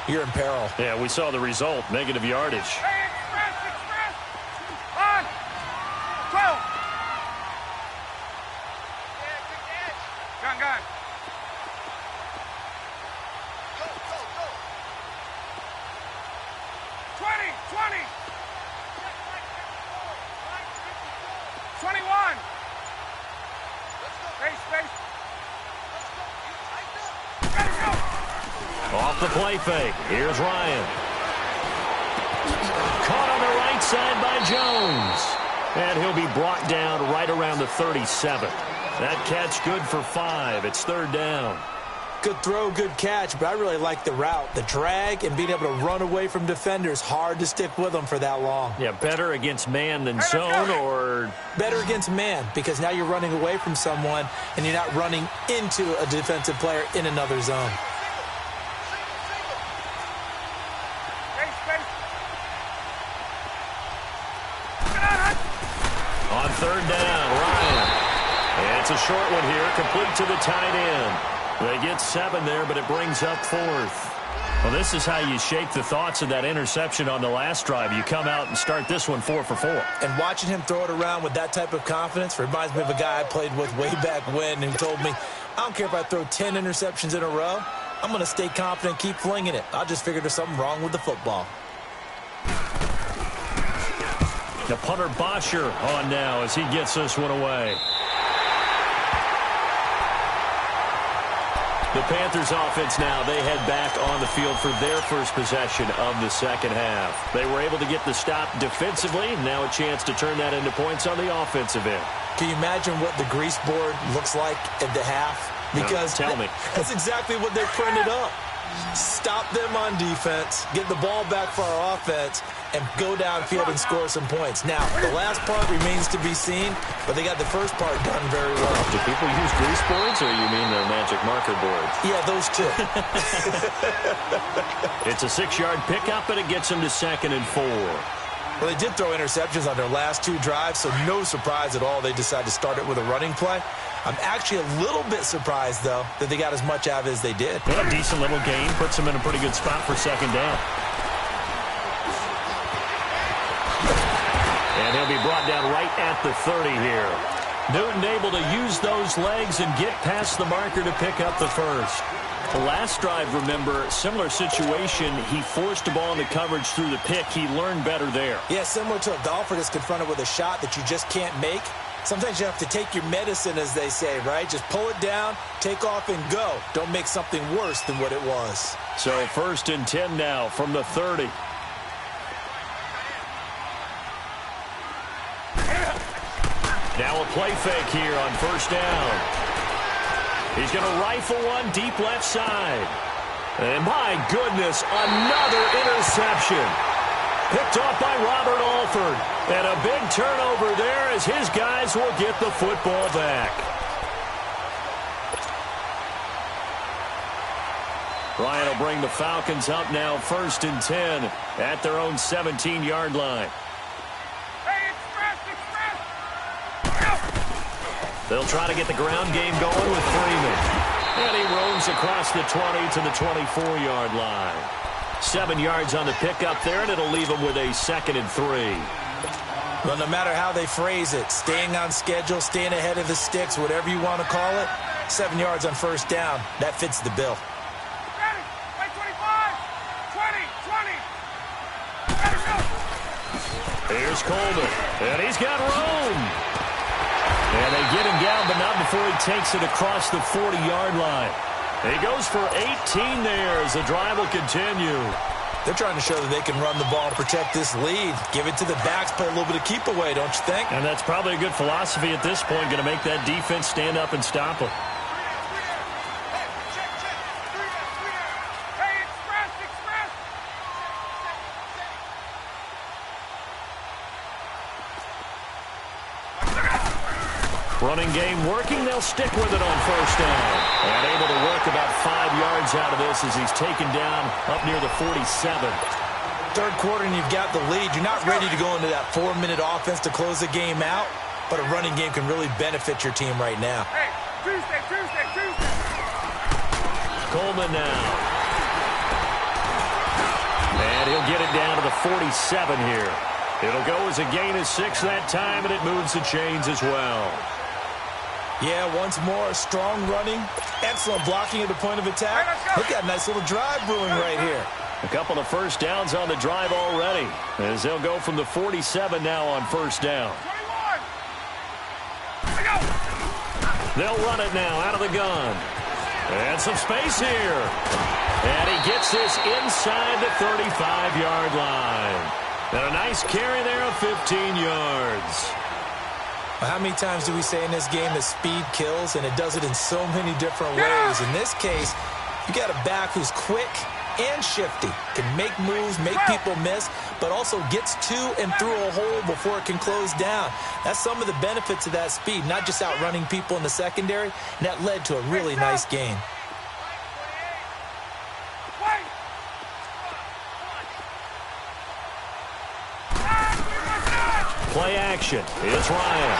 you're in peril. Yeah, we saw the result, negative yardage. Hey, express. On. 12. Gun. Go. 20. 21. Space. Off the play fake. Here's Ryan. Caught on the right side by Jones. And he'll be brought down right around the 37. That catch good for 5. It's 3rd down. Good throw, good catch, but I really like the route. The drag and being able to run away from defenders, hard to stick with them for that long. Yeah, better against man than zone, or... Better against man, because now you're running away from someone and you're not running into a defensive player in another zone. On 3rd down, Ryan. It's a short one here, complete to the tight end. They get 7 there, but it brings up 4th. Well, this is how you shake the thoughts of that interception on the last drive. You come out and start this one 4 for 4. And watching him throw it around with that type of confidence reminds me of a guy I played with way back when who told me, I don't care if I throw 10 interceptions in a row. I'm going to stay confident, keep flinging it. I just figured there's something wrong with the football. The punter Bosher on now as he gets this one away. The Panthers offense now, they head back on the field for their first possession of the second half. They were able to get the stop defensively. Now a chance to turn that into points on the offensive end. Can you imagine what the grease board looks like at the half? Because tell me. That's exactly what they printed up. Stop them on defense, get the ball back for our offense, and go downfield and score some points. Now, the last part remains to be seen, but they got the first part done very well. Do people use grease boards, or you mean the magic marker boards? Yeah, those two. It's a 6-yard pickup, and it gets them to 2nd and 4. Well, they did throw interceptions on their last 2 drives, so no surprise at all they decided to start it with a running play. I'm actually a little bit surprised, though, that they got as much out of it as they did. Well, a decent little gain puts them in a pretty good spot for 2nd down. And he'll be brought down right at the 30 here. Newton able to use those legs and get past the marker to pick up the first. The last drive, remember, similar situation. He forced the ball into coverage through the pick. He learned better there. Yeah, similar to a golfer that's confronted with a shot that you just can't make. Sometimes you have to take your medicine, as they say, right? Just pull it down, take off, and go. Don't make something worse than what it was. So 1st and 10 now from the 30. Now a play fake here on 1st down. He's going to rifle one deep left side. And my goodness, another interception. Picked off by Robert Alford. And a big turnover there as his guys will get the football back. Ryan will bring the Falcons up now 1st and 10 at their own 17-yard line. They'll try to get the ground game going with Freeman. And he roams across the 20 to the 24-yard line. 7 yards on the pickup there, and it'll leave him with a 2nd and 3. Well, no matter how they phrase it, staying on schedule, staying ahead of the sticks, whatever you want to call it, 7 yards on 1st down, that fits the bill. Ready? 25, 20. Here's Coleman, and he's got room. And they get him down, but not before he takes it across the 40-yard line. He goes for 18 there as the drive will continue. They're trying to show that they can run the ball and protect this lead. Give it to the backs, play a little bit of keep away, don't you think? And that's probably a good philosophy at this point, going to make that defense stand up and stop them. Hey, Running game working. They'll stick with it on first down. And able to work about 5 yards out of this as he's taken down up near the 47. Third quarter and you've got the lead. You're not ready to go into that 4-minute offense to close the game out, but a running game can really benefit your team right now. Hey, Tuesday. Coleman now. And he'll get it down to the 47 here. It'll go as a gain of 6 that time, and it moves the chains as well. Yeah, once more, strong running, excellent blocking at the point of attack. Look at that nice little drive brewing right here. A couple of first downs on the drive already, as they'll go from the 47 now on first down. 21. They'll run it now out of the gun. And some space here. And he gets this inside the 35-yard line. And a nice carry there of 15 yards. Well, how many times do we say in this game that speed kills, and it does it in so many different ways? In this case, you got a back who's quick and shifty, can make moves, make people miss, but also gets to and through a hole before it can close down. That's some of the benefits of that speed, not just outrunning people in the secondary, and that led to a really nice gain. Play action. It's Ryan.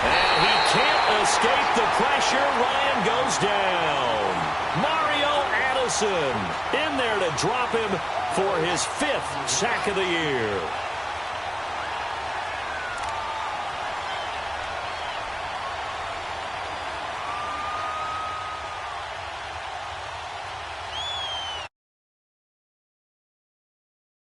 And he can't escape the pressure. Ryan goes down. Mario Addison in there to drop him for his 5th sack of the year.